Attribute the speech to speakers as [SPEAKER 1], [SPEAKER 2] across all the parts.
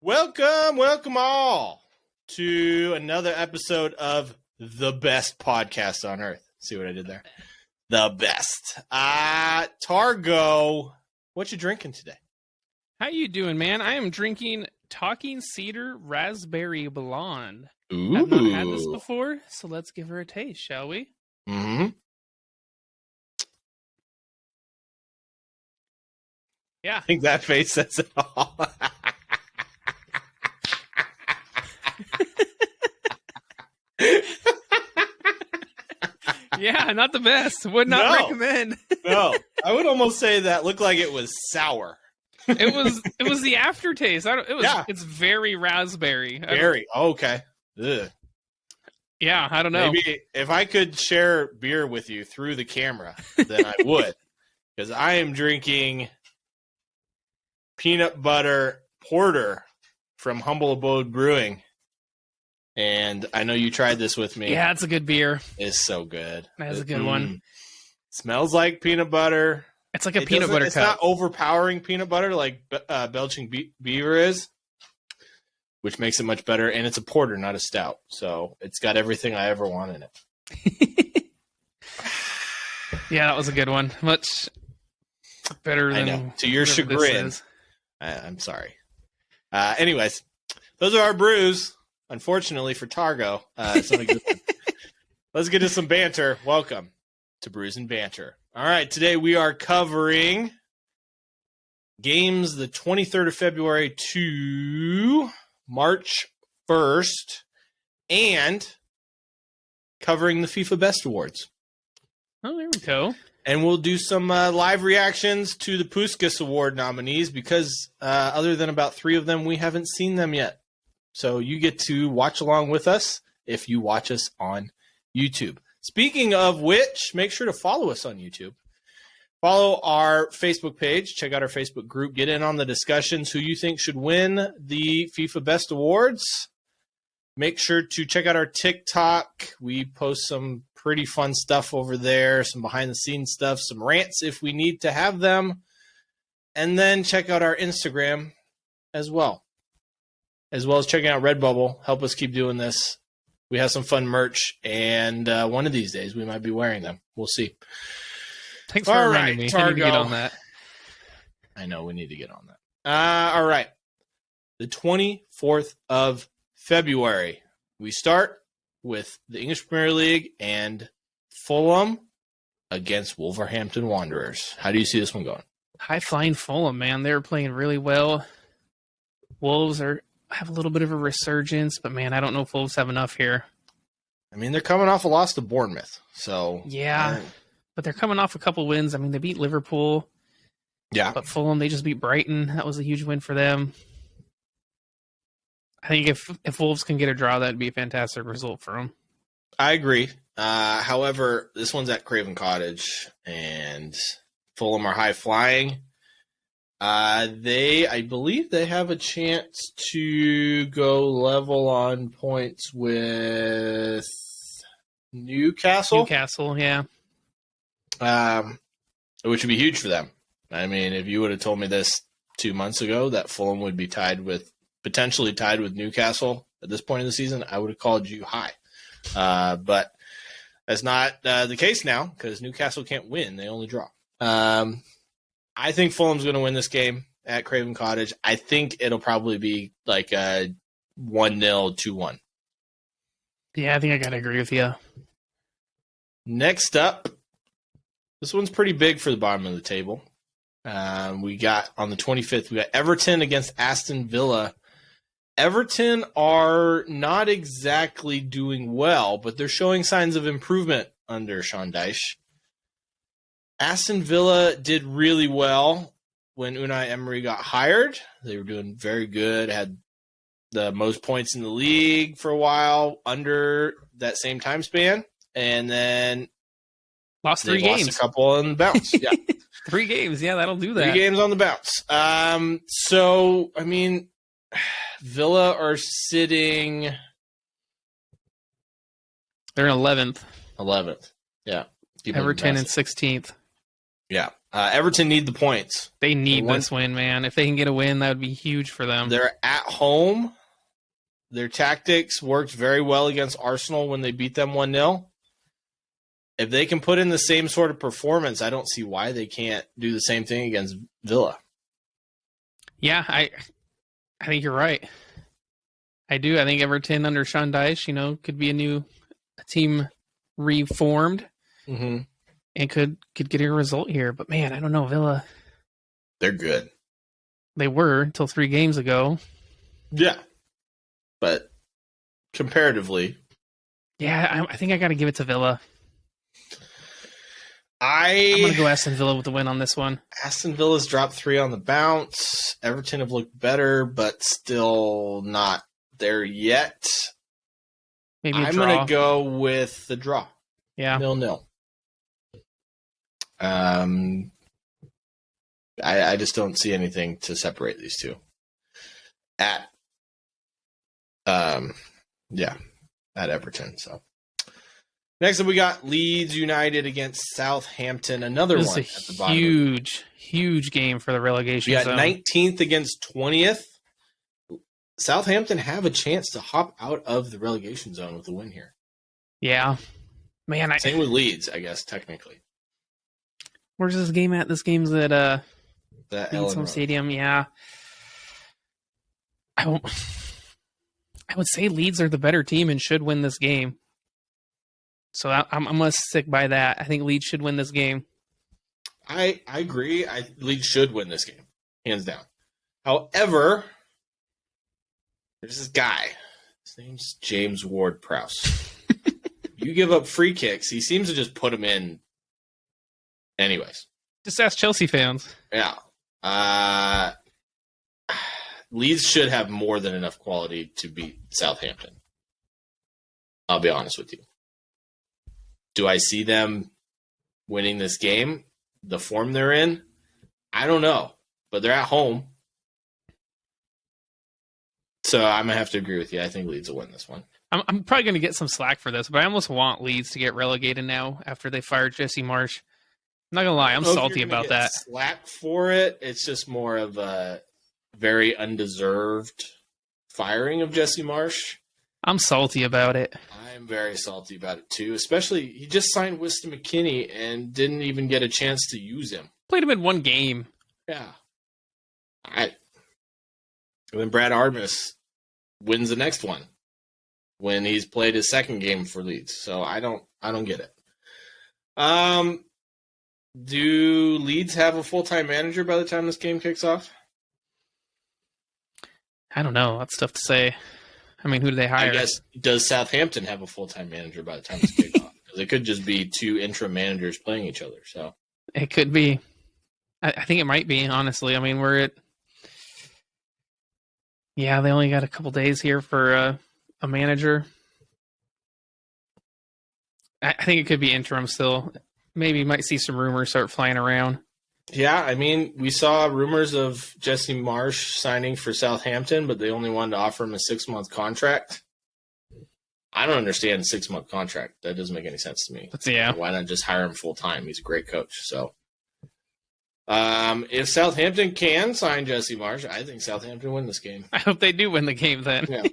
[SPEAKER 1] Welcome all to another episode of the best podcast on earth. See what I did there? The best. Targo, what you drinking today?
[SPEAKER 2] How you doing, man? I am drinking Talking Cedar Raspberry Blonde.
[SPEAKER 1] Ooh.
[SPEAKER 2] I've not had this before, so let's give her a taste, shall we?
[SPEAKER 1] Mm-hmm.
[SPEAKER 2] Yeah.
[SPEAKER 1] I think that face says it all.
[SPEAKER 2] Yeah, not the best. Would not recommend.
[SPEAKER 1] No, I would almost say that looked like it was sour.
[SPEAKER 2] It was the aftertaste. It's very raspberry.
[SPEAKER 1] Very. Okay. Ugh.
[SPEAKER 2] Yeah, I don't know.
[SPEAKER 1] Maybe if I could share beer with you through the camera, then I would. Because I am drinking peanut butter porter from Humble Abode Brewing. And I know you tried this with me.
[SPEAKER 2] Yeah, it's a good beer.
[SPEAKER 1] It's so good.
[SPEAKER 2] That's a good one.
[SPEAKER 1] Smells like peanut butter.
[SPEAKER 2] It's like a peanut butter cup.
[SPEAKER 1] It's not overpowering peanut butter like Belching Beaver is, which makes it much better. And it's a porter, not a stout. So it's got everything I ever want in it.
[SPEAKER 2] Yeah, that was a good one. Much better than...
[SPEAKER 1] I know. To your chagrin. I'm sorry. Anyways, those are our brews. Unfortunately for Targo, it's not a good one. Let's get to some banter. Welcome to Brews and Banter. All right, today we are covering games the 23rd of February to March 1st and covering the FIFA BEST Awards.
[SPEAKER 2] Oh, there we go.
[SPEAKER 1] And we'll do some live reactions to the Puskas Award nominees because other than about 3 of them, we haven't seen them yet. So you get to watch along with us if you watch us on YouTube. Speaking of which, make sure to follow us on YouTube. Follow our Facebook page. Check out our Facebook group. Get in on the discussions. Who you think should win the FIFA BEST Awards. Make sure to check out our TikTok. We post some pretty fun stuff over there. Some behind-the-scenes stuff. Some rants if we need to have them. And then check out our Instagram as well as checking out Redbubble. Help us keep doing this. We have some fun merch, and one of these days we might be wearing them. We'll see.
[SPEAKER 2] Thanks for reminding me. I need to get on that.
[SPEAKER 1] I know, we need to get on that. All right. The 24th of February. We start with the English Premier League and Fulham against Wolverhampton Wanderers. How do you see this one going?
[SPEAKER 2] High-flying Fulham, man. They're playing really well. Wolves have a little bit of a resurgence, but man, I don't know if Wolves have enough here.
[SPEAKER 1] I mean, they're coming off a loss to Bournemouth, so
[SPEAKER 2] yeah, but they're coming off a couple wins. I mean, they beat Liverpool.
[SPEAKER 1] Yeah,
[SPEAKER 2] but Fulham, they just beat Brighton. That was a huge win for them. I think if Wolves can get a draw, that'd be a fantastic result for them.
[SPEAKER 1] I agree. However, this one's at Craven Cottage, and Fulham are high flying. I believe they have a chance to go level on points with Newcastle.
[SPEAKER 2] Yeah.
[SPEAKER 1] Which would be huge for them. I mean, if you would have told me this 2 months ago that Fulham would be potentially tied with Newcastle at this point in the season, I would have called you high. But that's not the case now because Newcastle can't win; they only draw. I think Fulham's going to win this game at Craven Cottage. I think it'll probably be like a 1-0, 2-1.
[SPEAKER 2] Yeah, I think I got to agree with you.
[SPEAKER 1] Next up, this one's pretty big for the bottom of the table. We got on the 25th, we got Everton against Aston Villa. Everton are not exactly doing well, but they're showing signs of improvement under Sean Dyche. Aston Villa did really well when Unai Emery got hired. They were doing very good, had the most points in the league for a while under that same time span, and then
[SPEAKER 2] lost 3 games.
[SPEAKER 1] Lost a couple on the bounce. Yeah.
[SPEAKER 2] 3 games. Yeah, that'll do that.
[SPEAKER 1] 3 games on the bounce. So, I mean, Villa are sitting...
[SPEAKER 2] They're in 11th.
[SPEAKER 1] 11th. Yeah.
[SPEAKER 2] Everton in 16th.
[SPEAKER 1] Yeah. Everton need the points.
[SPEAKER 2] They need this win, man. If they can get a win, that would be huge for them.
[SPEAKER 1] They're at home. Their tactics worked very well against Arsenal when they beat them 1-0. If they can put in the same sort of performance, I don't see why they can't do the same thing against Villa.
[SPEAKER 2] Yeah, I think you're right. I do. I think Everton under Sean Dyche, could be a team reformed and could get a result here. But man, I don't know. Villa,
[SPEAKER 1] they're good.
[SPEAKER 2] They were until 3 games ago.
[SPEAKER 1] Yeah. But comparatively.
[SPEAKER 2] Yeah, I think I got to give it to Villa.
[SPEAKER 1] I'm
[SPEAKER 2] going to go Aston Villa with the win on this one.
[SPEAKER 1] Aston Villa's dropped 3 on the bounce. Everton have looked better, but still not there yet.
[SPEAKER 2] Maybe
[SPEAKER 1] I'm going to go with the draw.
[SPEAKER 2] Yeah.
[SPEAKER 1] 0-0. I just don't see anything to separate these two. At Everton. So next up, we got Leeds United against Southampton. Another
[SPEAKER 2] this
[SPEAKER 1] one
[SPEAKER 2] is
[SPEAKER 1] at the bottom.
[SPEAKER 2] Huge game for the relegation
[SPEAKER 1] We got
[SPEAKER 2] zone.
[SPEAKER 1] 19th against 20th. Southampton have a chance to hop out of the relegation zone with a win here.
[SPEAKER 2] Yeah, man.
[SPEAKER 1] Same with Leeds, I guess technically.
[SPEAKER 2] Where's this game at? This game's at
[SPEAKER 1] The
[SPEAKER 2] Leeds home stadium. Yeah. I would say Leeds are the better team and should win this game. So I'm going to stick by that. I think Leeds should win this game.
[SPEAKER 1] I agree. Leeds should win this game, hands down. However, there's this guy. His name's James Ward-Prowse. You give up free kicks, he seems to just put them in anyways.
[SPEAKER 2] Just ask Chelsea fans.
[SPEAKER 1] Yeah. Leeds should have more than enough quality to beat Southampton. I'll be honest with you. Do I see them winning this game? The form they're in? I don't know. But they're at home. So I'm going to have to agree with you. I think Leeds will win this one.
[SPEAKER 2] I'm probably going to get some slack for this, but I almost want Leeds to get relegated now after they fired Jesse Marsh. I'm not going to lie. I'm salty about that.
[SPEAKER 1] Slack for it. It's just more of a very undeserved firing of Jesse Marsh.
[SPEAKER 2] I'm salty about it.
[SPEAKER 1] I'm very salty about it too. Especially, he just signed Winston McKinney and didn't even get a chance to use him.
[SPEAKER 2] Played him in 1 game.
[SPEAKER 1] Yeah. And then Brad Armas wins the next one when he's played his 2nd game for Leeds. So I don't get it. Do Leeds have a full-time manager by the time this game kicks off?
[SPEAKER 2] I don't know. That's tough to say. I mean, who do they hire?
[SPEAKER 1] I guess, does Southampton have a full-time manager by the time this kicks off? Because it could just be 2 interim managers playing each other. So
[SPEAKER 2] it could be. I think it might be, honestly. I mean, we're at... Yeah, they only got a couple days here for a manager. I think it could be interim still. Maybe might see some rumors start flying around.
[SPEAKER 1] Yeah, I mean, we saw rumors of Jesse Marsh signing for Southampton, but they only wanted to offer him a 6-month contract. I don't understand a 6-month contract. That doesn't make any sense to me.
[SPEAKER 2] Yeah.
[SPEAKER 1] Why not just hire him full-time? He's a great coach. So, if Southampton can sign Jesse Marsh, I think Southampton win this game.
[SPEAKER 2] I hope they do win the game then.
[SPEAKER 1] Yeah.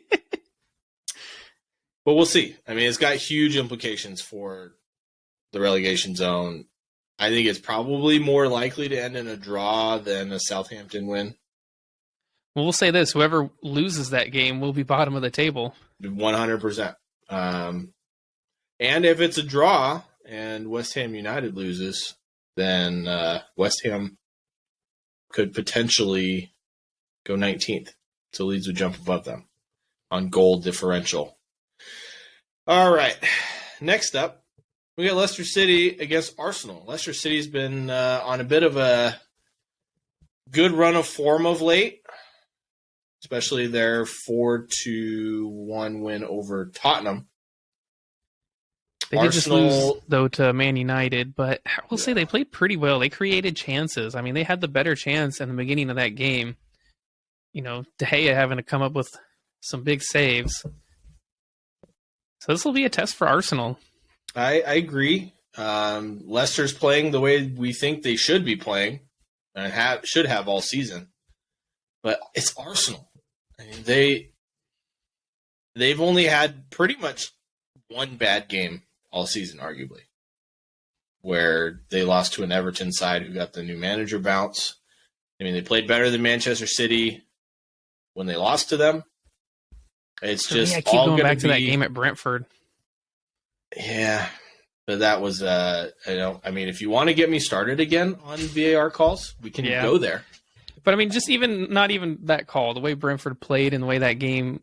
[SPEAKER 1] But we'll see. I mean, it's got huge implications for the relegation zone. I think it's probably more likely to end in a draw than a Southampton win.
[SPEAKER 2] Well, we'll say this. Whoever loses that game will be bottom of the table.
[SPEAKER 1] 100%. And if it's a draw and West Ham United loses, then West Ham could potentially go 19th. So Leeds would jump above them on goal differential. All right. Next up, we got Leicester City against Arsenal. Leicester City's been on a bit of a good run of form of late, especially their 4-1 win over Tottenham.
[SPEAKER 2] They did just lose, though, to Man United, but I will say they played pretty well. They created chances. I mean, they had the better chance in the beginning of that game. De Gea having to come up with some big saves. So this will be a test for Arsenal.
[SPEAKER 1] I agree. Leicester's playing the way we think they should be playing and should have all season. But it's Arsenal. I mean, they've only had pretty much one bad game all season, arguably, where they lost to an Everton side who got the new manager bounce. I mean, they played better than Manchester City when they lost to them. It's just
[SPEAKER 2] I keep going back to that game at Brentford.
[SPEAKER 1] Yeah, but that was I mean, if you want to get me started again on VAR calls, we can go there.
[SPEAKER 2] But I mean, just not even that call, the way Brentford played and the way that game.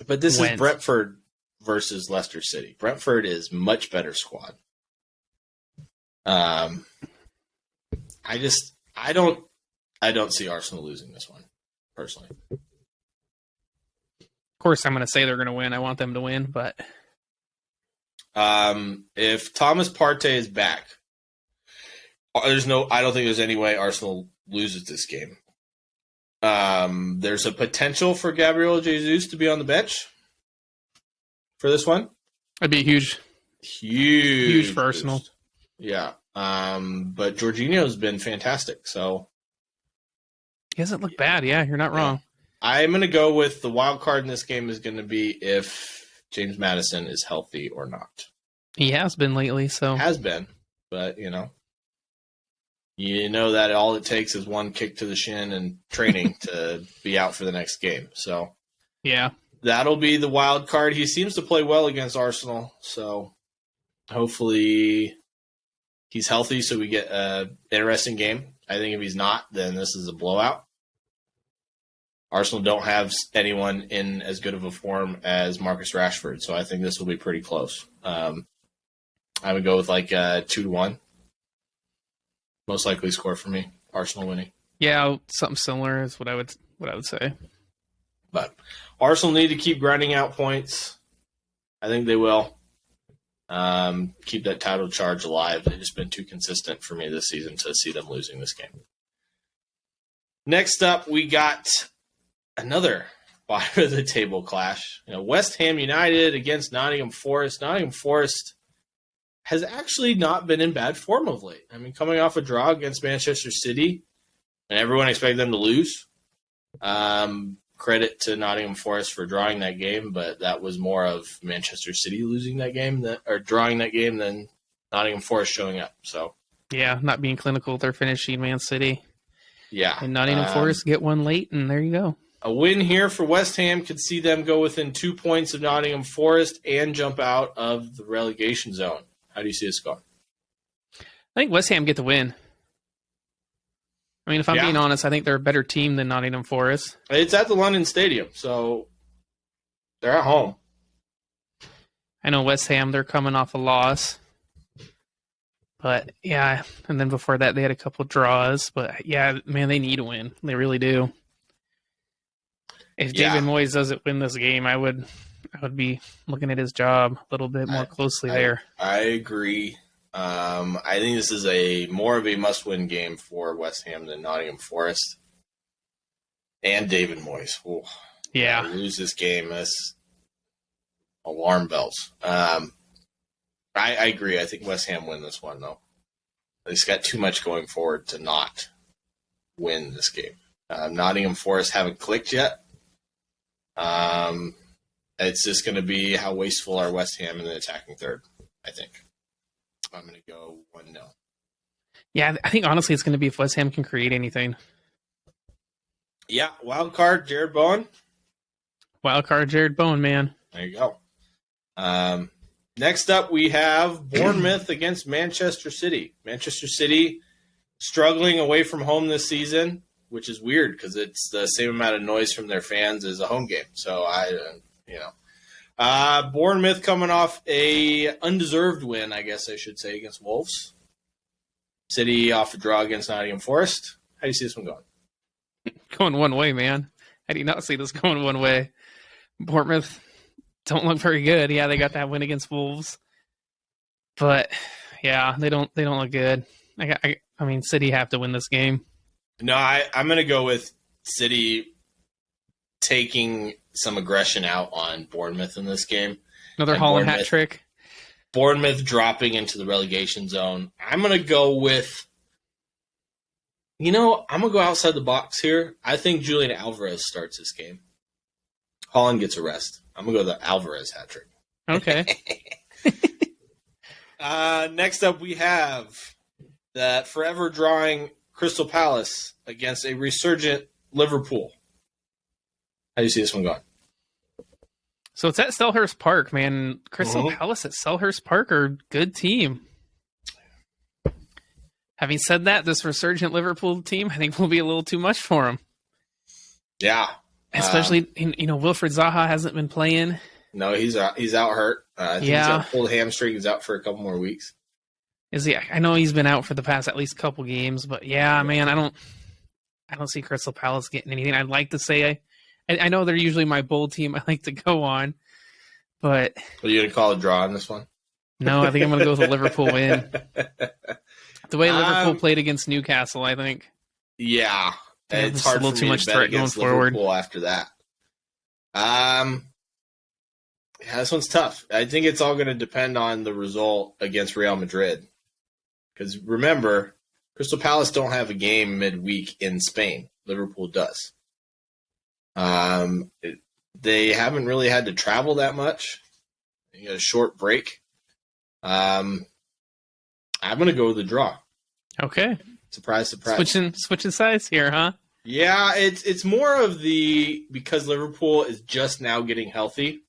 [SPEAKER 1] But this is Brentford versus Leicester City. Brentford is much better squad. I don't see Arsenal losing this one, personally.
[SPEAKER 2] Of course, I'm going to say they're going to win. I want them to win, but
[SPEAKER 1] if Thomas Partey is back, I don't think there's any way Arsenal loses this game. There's a potential for Gabriel Jesus to be on the bench for this one.
[SPEAKER 2] That'd be huge for Arsenal.
[SPEAKER 1] Yeah. But Jorginho's been fantastic, so
[SPEAKER 2] he hasn't looked bad. Yeah, you're not wrong.
[SPEAKER 1] I'm going to go with the wild card in this game is going to be if James Maddison is healthy or not.
[SPEAKER 2] He has been lately, so
[SPEAKER 1] has been, but you know that all it takes is one kick to the shin and training to be out for the next game. So
[SPEAKER 2] yeah,
[SPEAKER 1] that'll be the wild card. He seems to play well against Arsenal, so hopefully he's healthy so we get an interesting game. I think if he's not, then this is a blowout. Arsenal don't have anyone in as good of a form as Marcus Rashford, so I think this will be pretty close. I would go with like 2-1. Most likely score for me. Arsenal winning.
[SPEAKER 2] Yeah, something similar is what I would say.
[SPEAKER 1] But Arsenal need to keep grinding out points. I think they will. Keep that title charge alive. They've just been too consistent for me this season to see them losing this game. Next up, we got another bottom of the table clash. West Ham United against Nottingham Forest. Nottingham Forest has actually not been in bad form of late. I mean, coming off a draw against Manchester City, and everyone expected them to lose. Credit to Nottingham Forest for drawing that game, but that was more of Manchester City losing that game or drawing that game than Nottingham Forest showing up. So
[SPEAKER 2] yeah, not being clinical, they're finishing Man City.
[SPEAKER 1] Yeah,
[SPEAKER 2] and Nottingham Forest get one late, and there you go.
[SPEAKER 1] A win here for West Ham could see them go within 2 points of Nottingham Forest and jump out of the relegation zone. How do you see this going?
[SPEAKER 2] I think West Ham get the win. I mean, if I'm being honest, I think they're a better team than Nottingham Forest.
[SPEAKER 1] It's at the London Stadium, so they're at home.
[SPEAKER 2] I know West Ham, they're coming off a loss. But, yeah, and then before that, they had a couple draws. But, yeah, man, they need a win. They really do. If David Moyes doesn't win this game, I would be looking at his job a little bit more closely there.
[SPEAKER 1] I agree. I think this is more of a must-win game for West Ham than Nottingham Forest and David Moyes. Ooh,
[SPEAKER 2] yeah,
[SPEAKER 1] lose this game, that's alarm bells. I agree. I think West Ham win this one though. It's got too much going forward to not win this game. Nottingham Forest haven't clicked yet. It's just going to be how wasteful are West Ham in the attacking third, I think. I'm going to go 1-0.
[SPEAKER 2] Yeah, I think honestly it's going to be if West Ham can create anything.
[SPEAKER 1] Yeah, wild card, Jared Bowen.
[SPEAKER 2] Wild card, Jared Bowen, man.
[SPEAKER 1] There you go. Next up, we have Bournemouth against Manchester City. Manchester City struggling away from home this season, which is weird because it's the same amount of noise from their fans as a home game. So Bournemouth coming off a undeserved win, I guess I should say, against Wolves. City off a draw against Nottingham Forest. How do you see this one going?
[SPEAKER 2] Going one way, man. I do not see this going one way. Bournemouth don't look very good. Yeah, they got that win against Wolves, but yeah, they don't look good. I mean, City have to win this game.
[SPEAKER 1] No, I'm going to go with City taking some aggression out on Bournemouth in this game.
[SPEAKER 2] Another Holland hat trick.
[SPEAKER 1] Bournemouth dropping into the relegation zone. I'm going to go with, I'm going to go outside the box here. I think Julian Alvarez starts this game. Holland gets a rest. I'm going to go the Alvarez hat trick.
[SPEAKER 2] Okay.
[SPEAKER 1] Next up, we have that forever drawing Crystal Palace against a resurgent Liverpool. How do you see this one going?
[SPEAKER 2] So it's at Selhurst Park, man. Crystal Palace at Selhurst Park are a good team. Having said that, this resurgent Liverpool team, I think, will be a little too much for them.
[SPEAKER 1] Yeah.
[SPEAKER 2] Especially, Wilfried Zaha hasn't been playing.
[SPEAKER 1] No, he's out hurt. I think he's got a pulled hamstring. He's out for a couple more weeks.
[SPEAKER 2] Is he? I know he's been out for the past at least couple games, but man, I don't see Crystal Palace getting anything. I'd like to say I know they're usually my bold team I like to go on, but
[SPEAKER 1] are you gonna call a draw on this one?
[SPEAKER 2] No, I think I'm gonna go with a Liverpool win. The way Liverpool played against Newcastle, I think.
[SPEAKER 1] Yeah, it's hard a little too much threat going forward. Liverpool after that. Yeah, this one's tough. I think it's all going to depend on the result against Real Madrid. Because remember, Crystal Palace don't have a game midweek in Spain. Liverpool does. They haven't really had to travel that much. You got a short break. I'm going to go with the draw.
[SPEAKER 2] Okay.
[SPEAKER 1] Surprise, surprise.
[SPEAKER 2] Switching sides here, huh?
[SPEAKER 1] Yeah, it's more of because Liverpool is just now getting healthy,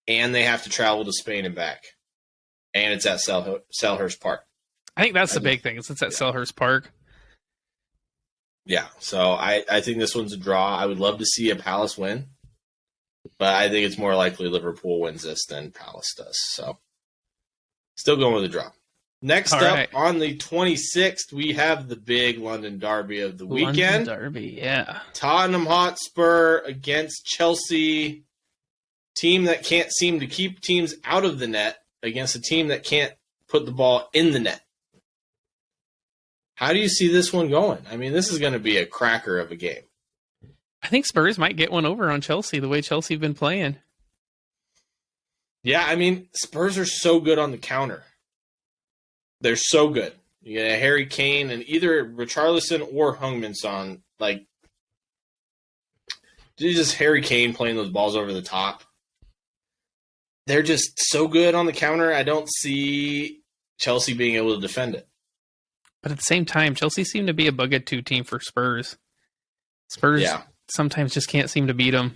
[SPEAKER 1] and they have to travel to Spain and back, and it's at Selhurst Park.
[SPEAKER 2] I think that's the big thing. It's at Selhurst Park.
[SPEAKER 1] Yeah, so I think this one's a draw. I would love to see a Palace win, but I think it's more likely Liverpool wins this than Palace does. So, still going with a draw. Next up, on the 26th, we have the big London derby of the weekend.
[SPEAKER 2] London derby, yeah.
[SPEAKER 1] Tottenham Hotspur against Chelsea. Team that can't seem to keep teams out of the net against a team that can't put the ball in the net. How do you see this one going? I mean, this is going to be a cracker of a game.
[SPEAKER 2] I think Spurs might get one over on Chelsea, the way Chelsea have been playing.
[SPEAKER 1] Yeah, I mean, Spurs are so good on the counter. They're so good. You get Harry Kane and either Richarlison or Heung-min Son. Just Harry Kane playing those balls over the top. They're just so good on the counter. I don't see Chelsea being able to defend it.
[SPEAKER 2] But at the same time, Chelsea seem to be a bug-at-two team for Spurs. Spurs sometimes just can't seem to beat them.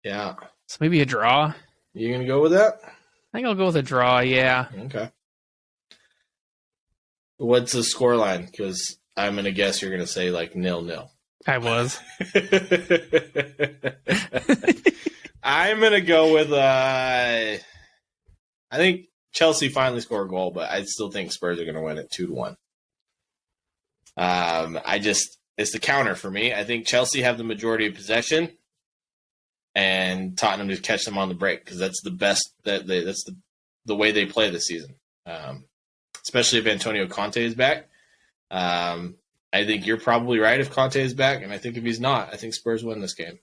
[SPEAKER 1] Yeah.
[SPEAKER 2] So maybe a draw.
[SPEAKER 1] You going to go with that?
[SPEAKER 2] I think I'll go with a draw, yeah.
[SPEAKER 1] Okay. What's the scoreline? Because I'm going to guess you're going to say 0-0.
[SPEAKER 2] I was.
[SPEAKER 1] I'm going to go with, I think Chelsea finally scored a goal, but I still think Spurs are going to win it 2-1. It's the counter for me. I think Chelsea have the majority of possession, and Tottenham just catch them on the break because that's the best. That's the way they play this season, especially if Antonio Conte is back. I think you're probably right if Conte is back, and I think if he's not, I think Spurs win this game.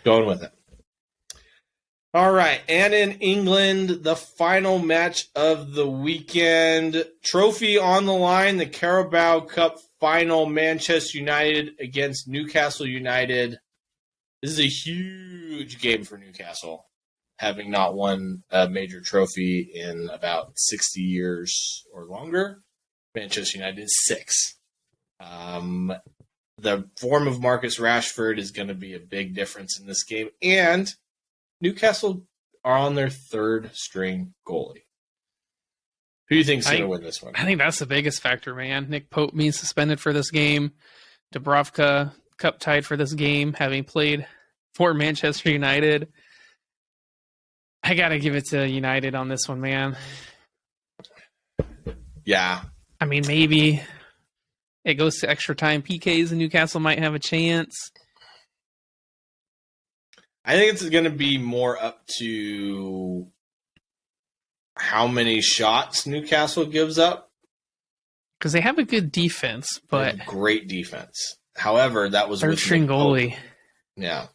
[SPEAKER 1] Going with it. All right, and in England, the final match of the weekend. Trophy on the line, the Carabao Cup final, Manchester United against Newcastle United. This is a huge game for Newcastle, having not won a major trophy in about 60 years or longer. Manchester United is 6. The form of Marcus Rashford is going to be a big difference in this game, and Newcastle are on their third string goalie. Who do you think is going to win this one?
[SPEAKER 2] I think that's the biggest factor, man. Nick Pope being suspended for this game. Dubravka cup tied for this game, having played for Manchester United. I got to give it to United on this one, man.
[SPEAKER 1] Yeah.
[SPEAKER 2] I mean, maybe it goes to extra time PKs and Newcastle might have a chance.
[SPEAKER 1] I think it's going to be more up to how many shots Newcastle gives up.
[SPEAKER 2] Because they have a good defense, but
[SPEAKER 1] great defense. However, that was
[SPEAKER 2] third string goalie.
[SPEAKER 1] Yeah.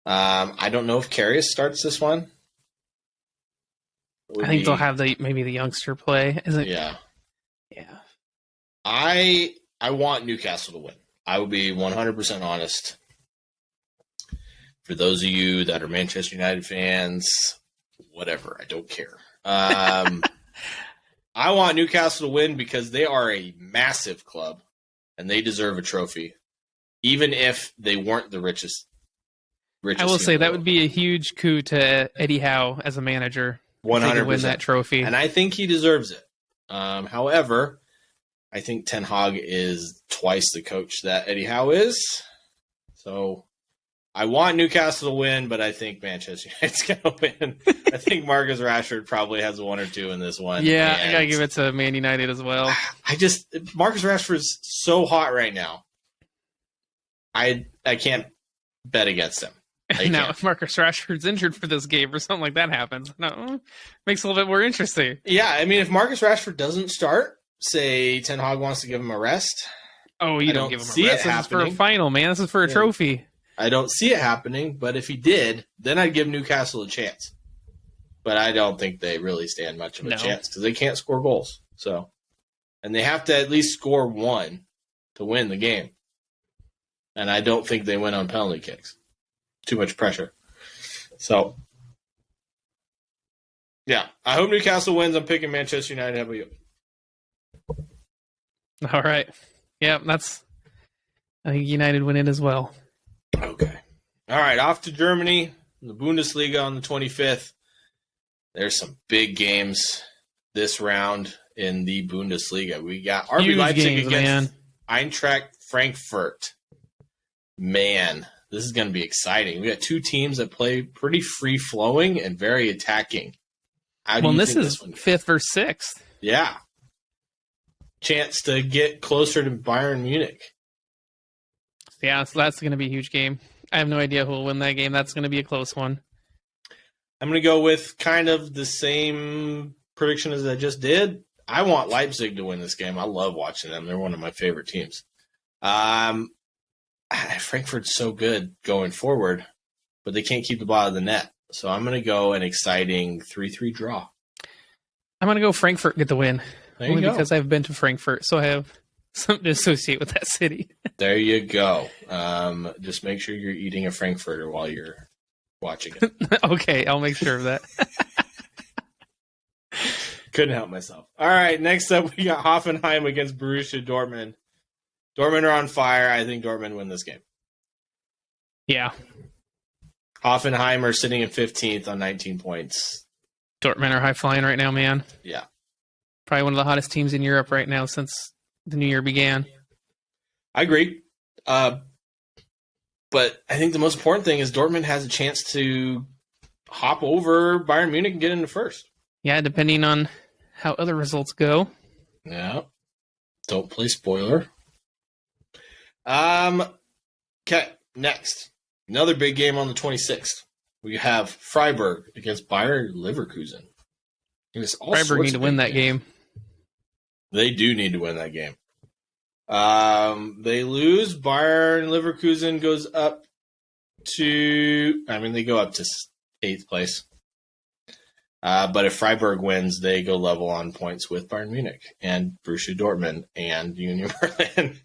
[SPEAKER 1] I don't know if Karius starts this one.
[SPEAKER 2] I think they'll have maybe the youngster play. Isn't?
[SPEAKER 1] Yeah.
[SPEAKER 2] Yeah.
[SPEAKER 1] I want Newcastle to win. I will be 100% honest. For those of you that are Manchester United fans, whatever, I don't care. I want Newcastle to win because they are a massive club and they deserve a trophy, even if they weren't the richest.
[SPEAKER 2] I will say that would be a huge coup to Eddie Howe as a manager.
[SPEAKER 1] 100%
[SPEAKER 2] win that trophy,
[SPEAKER 1] and I think he deserves it. However, I think Ten Hag is twice the coach that Eddie Howe is. So I want Newcastle to win, but I think Manchester United's going to win. I think Marcus Rashford probably has one or two in this one.
[SPEAKER 2] Yeah, I got to give it to Man United as well.
[SPEAKER 1] Marcus Rashford's so hot right now. I can't bet against him.
[SPEAKER 2] Now, if Marcus Rashford's injured for this game or something like that happens, makes it a little bit more interesting.
[SPEAKER 1] Yeah, I mean, if Marcus Rashford doesn't start, say Ten Hag wants to give him a rest.
[SPEAKER 2] Oh, you don't give him a rest. This is for a final, man. This is for a trophy.
[SPEAKER 1] I don't see it happening, but if he did, then I'd give Newcastle a chance. But I don't think they really stand much of a chance because they can't score goals. So, and they have to at least score one to win the game. And I don't think they win on penalty kicks. Too much pressure. So, yeah, I hope Newcastle wins. I'm picking Manchester United. How about you?
[SPEAKER 2] All right. Yeah, I think United win it as well.
[SPEAKER 1] Okay. All right, off to Germany, the Bundesliga on the 25th. There's some big games this round in the Bundesliga. We got RB Leipzig against Eintracht Frankfurt. Man, this is going to be exciting. We got two teams that play pretty free-flowing and very attacking.
[SPEAKER 2] This is 5th versus 6th.
[SPEAKER 1] Yeah. Chance to get closer to Bayern Munich.
[SPEAKER 2] Yeah, so that's going to be a huge game. I have no idea who will win that game. That's going to be a close one.
[SPEAKER 1] I'm going to go with kind of the same prediction as I just did. I want Leipzig to win this game. I love watching them. They're one of my favorite teams. Frankfurt's so good going forward, but they can't keep the ball out of the net. So I'm going to go an exciting 3-3 draw.
[SPEAKER 2] I'm going to go Frankfurt get the win. Only because I've been to Frankfurt, so I have something to associate with that city.
[SPEAKER 1] There you go. Just make sure you're eating a Frankfurter while you're watching it.
[SPEAKER 2] Okay, I'll make sure of that.
[SPEAKER 1] Couldn't help myself. All right, next up we got Hoffenheim against Borussia Dortmund. Dortmund are on fire. I think Dortmund win this game.
[SPEAKER 2] Yeah.
[SPEAKER 1] Hoffenheim are sitting in 15th on 19 points.
[SPEAKER 2] Dortmund are high flying right now, man.
[SPEAKER 1] Yeah.
[SPEAKER 2] Probably one of the hottest teams in Europe right now since the new year began.
[SPEAKER 1] I agree. But I think the most important thing is Dortmund has a chance to hop over Bayern Munich and get into first.
[SPEAKER 2] Yeah, depending on how other results go.
[SPEAKER 1] Yeah. Don't play spoiler. Okay, next. Another big game on the 26th. We have Freiburg against Bayer Leverkusen.
[SPEAKER 2] Freiburg need to win that game.
[SPEAKER 1] They do need to win that game. They lose. Bayern Leverkusen goes up to... they go up to 8th place. But if Freiburg wins, they go level on points with Bayern Munich and Borussia Dortmund and Union Berlin.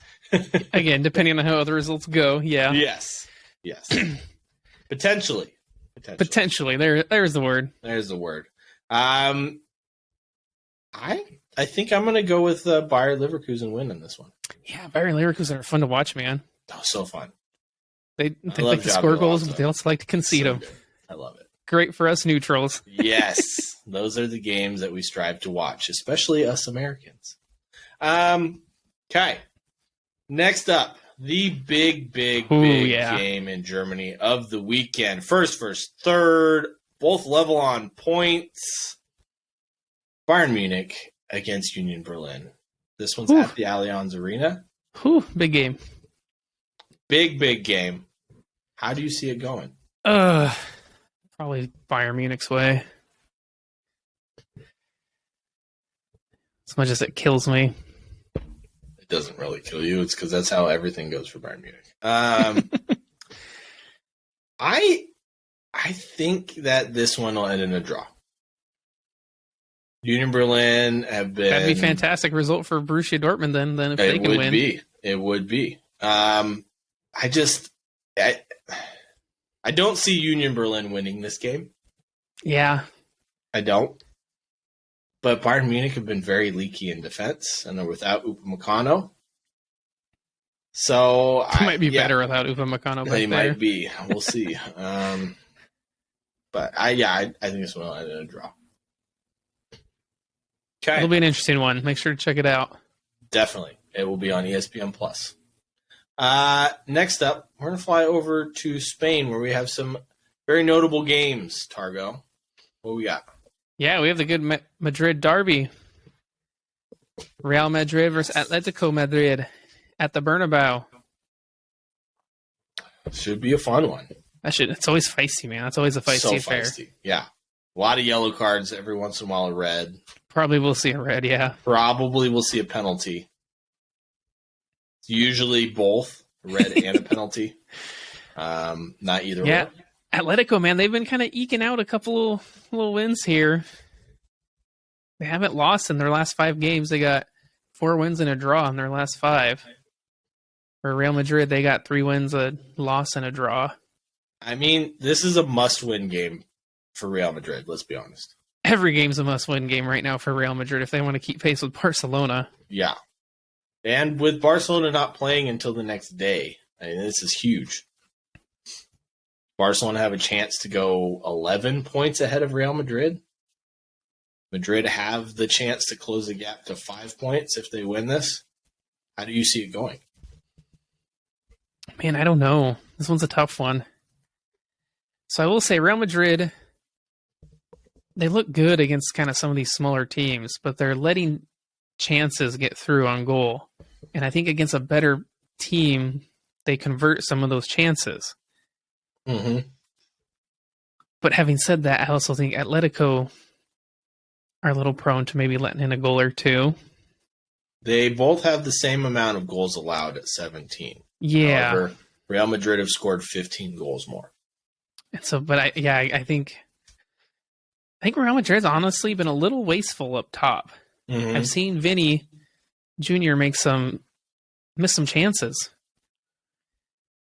[SPEAKER 2] Again, depending on how other results go, yeah.
[SPEAKER 1] Yes. Potentially.
[SPEAKER 2] There's the word.
[SPEAKER 1] There's the word. I think I'm going to go with Bayer Leverkusen win in this one.
[SPEAKER 2] Yeah, Bayer Leverkusen are fun to watch, man.
[SPEAKER 1] Oh, so fun.
[SPEAKER 2] They like to score goals, but they also like to concede them.
[SPEAKER 1] Good. I love it.
[SPEAKER 2] Great for us neutrals.
[SPEAKER 1] Yes, those are the games that we strive to watch, especially us Americans. Okay. Next up, the big game in Germany of the weekend. First versus third, both level on points. Bayern Munich against Union Berlin. This one's at the Allianz Arena.
[SPEAKER 2] Big game.
[SPEAKER 1] Big game. How do you see it going?
[SPEAKER 2] Probably Bayern Munich's way. As much as it kills me.
[SPEAKER 1] It doesn't really kill you. It's because that's how everything goes for Bayern Munich. I think that this one will end in a draw. Union Berlin have been.
[SPEAKER 2] That'd be a fantastic result for Borussia Dortmund then if they can win.
[SPEAKER 1] It would be. I don't see Union Berlin winning this game.
[SPEAKER 2] Yeah.
[SPEAKER 1] I don't. But Bayern Munich have been very leaky in defense, and they're without Upamecano. So
[SPEAKER 2] it might be better without Upamecano.
[SPEAKER 1] They might be. We'll see. But I think this one will end in a draw. Okay.
[SPEAKER 2] It'll be an interesting one. Make sure to check it out.
[SPEAKER 1] Definitely. It will be on ESPN Plus. Next up, we're going to fly over to Spain where we have some very notable games, Targo. What we got?
[SPEAKER 2] Yeah, we have the good Madrid derby. Real Madrid versus Atletico Madrid at the Bernabeu.
[SPEAKER 1] Should be a fun one.
[SPEAKER 2] It's always feisty, man. It's always a feisty affair.
[SPEAKER 1] Feisty. Yeah. A lot of yellow cards, every once in a while a red.
[SPEAKER 2] Probably we'll see a red, yeah.
[SPEAKER 1] Probably we'll see a penalty. It's usually both, a red and a penalty. Not either
[SPEAKER 2] yeah.
[SPEAKER 1] one.
[SPEAKER 2] Atletico, man, they've been kind of eking out a couple little wins here. They haven't lost in their last 5 games. They got 4 wins and a draw in their last 5. For Real Madrid, they got 3 wins, a loss, and a draw.
[SPEAKER 1] I mean, this is a must-win game for Real Madrid, let's be honest.
[SPEAKER 2] Every game's a must-win game right now for Real Madrid if they want to keep pace with Barcelona.
[SPEAKER 1] Yeah. And with Barcelona not playing until the next day, I mean, this is huge. Barcelona have a chance to go 11 points ahead of Real Madrid. Madrid have the chance to close the gap to 5 points if they win this. How do you see it going?
[SPEAKER 2] Man, I don't know. This one's a tough one. So I will say Real Madrid, they look good against kind of some of these smaller teams, but they're letting chances get through on goal. And I think against a better team, they convert some of those chances.
[SPEAKER 1] Mm-hmm.
[SPEAKER 2] But having said that, I also think Atletico are a little prone to maybe letting in a goal or two.
[SPEAKER 1] They both have the same amount of goals allowed at 17.
[SPEAKER 2] Yeah.
[SPEAKER 1] However, Real Madrid have scored 15 goals more.
[SPEAKER 2] And so, but I think Real Madrid's honestly been a little wasteful up top.
[SPEAKER 1] Mm-hmm.
[SPEAKER 2] I've seen Vinny Jr. miss some chances.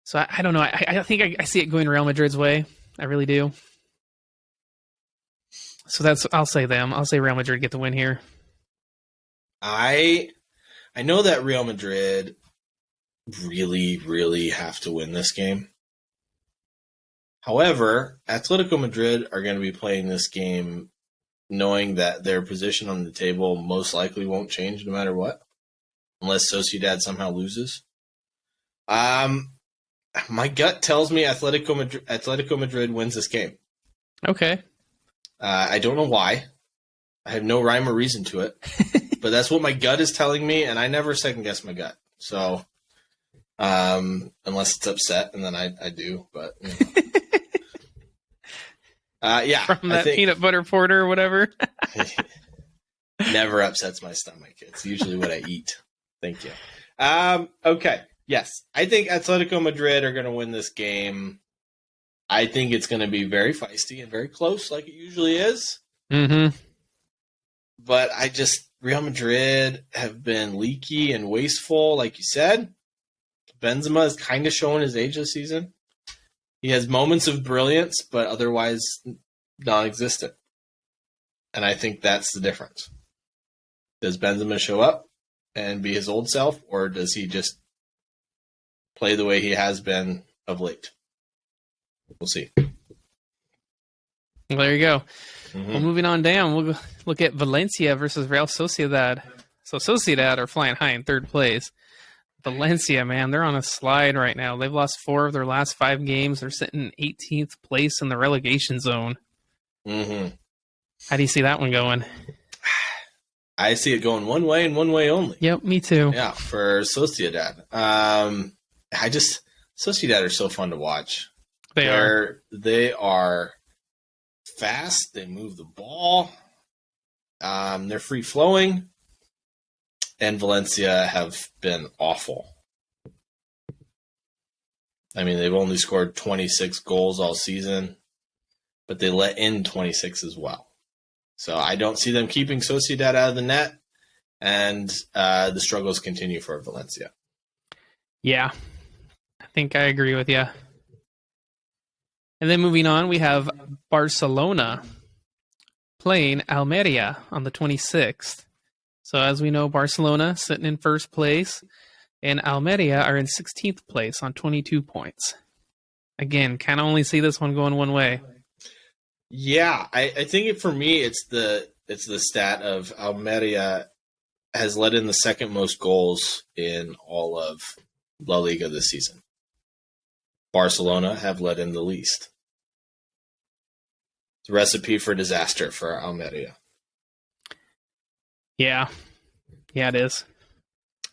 [SPEAKER 2] So I don't know. I think I see it going Real Madrid's way. I really do. So I'll say them. I'll say Real Madrid get the win here.
[SPEAKER 1] I know that Real Madrid really, really have to win this game. However, Atletico Madrid are going to be playing this game knowing that their position on the table most likely won't change no matter what, unless Sociedad somehow loses. My gut tells me Atletico Madrid wins this game.
[SPEAKER 2] Okay.
[SPEAKER 1] I don't know why. I have no rhyme or reason to it, but that's what my gut is telling me, and I never second guess my gut. So, unless it's upset, and then I do, but you know. Yeah.
[SPEAKER 2] From that peanut butter porter or whatever.
[SPEAKER 1] Never upsets my stomach. It's usually what I eat. Thank you. Okay. Yes. I think Atletico Madrid are going to win this game. I think it's going to be very feisty and very close like it usually is.
[SPEAKER 2] Mm-hmm.
[SPEAKER 1] But Real Madrid have been leaky and wasteful, like you said. Benzema is kind of showing his age this season. He has moments of brilliance, but otherwise non-existent. And I think that's the difference. Does Benzema show up and be his old self, or does he just play the way he has been of late? We'll see.
[SPEAKER 2] Well, there you go.
[SPEAKER 1] Mm-hmm.
[SPEAKER 2] Well, moving on down, we'll look at Valencia versus Real Sociedad. So Sociedad are flying high in third place. Valencia, man, they're on a slide right now. They've lost 4 of their last 5 games. They're sitting in 18th place in the relegation zone.
[SPEAKER 1] Mm-hmm.
[SPEAKER 2] How do you see that one going?
[SPEAKER 1] I see it going one way and one way only.
[SPEAKER 2] Yep, me too.
[SPEAKER 1] Yeah, for Sociedad. Sociedad are so fun to watch. They are fast. They move the ball. They're free flowing. And Valencia have been awful. I mean, they've only scored 26 goals all season, but they let in 26 as well. So I don't see them keeping Sociedad out of the net, and the struggles continue for Valencia.
[SPEAKER 2] Yeah, I think I agree with you. And then moving on, we have Barcelona playing Almeria on the 26th. So as we know, Barcelona sitting in first place, and Almeria are in 16th place on 22 points. Again, kind of only see this one going one way.
[SPEAKER 1] Yeah, I think for me, it's the stat of Almeria has let in the second most goals in all of La Liga this season. Barcelona have let in the least. It's a recipe for disaster for Almeria.
[SPEAKER 2] Yeah, it is.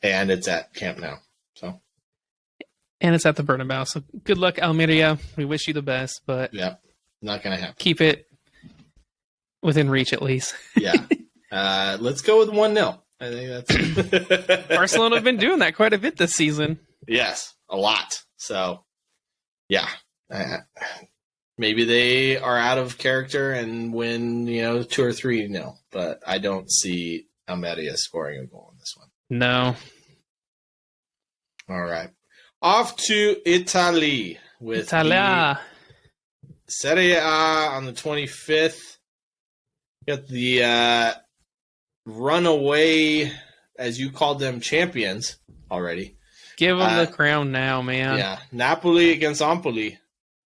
[SPEAKER 1] And it's at Camp Nou. So.
[SPEAKER 2] And it's at the Bernabeu. So good luck, Almeria. We wish you the best, but
[SPEAKER 1] yeah, not going to happen.
[SPEAKER 2] Keep it within reach at least.
[SPEAKER 1] Yeah. Let's go with 1-0. I think that's
[SPEAKER 2] Barcelona have been doing that quite a bit this season.
[SPEAKER 1] Yes, a lot. So, yeah. Maybe they are out of character and win, 2 or 3-0. But I don't see Almeria scoring a goal in this one.
[SPEAKER 2] No.
[SPEAKER 1] All right. Off to Italy with the Serie A on the 25th. Got the runaway, as you called them, champions already.
[SPEAKER 2] Give them the crown now, man.
[SPEAKER 1] Yeah. Napoli against Empoli.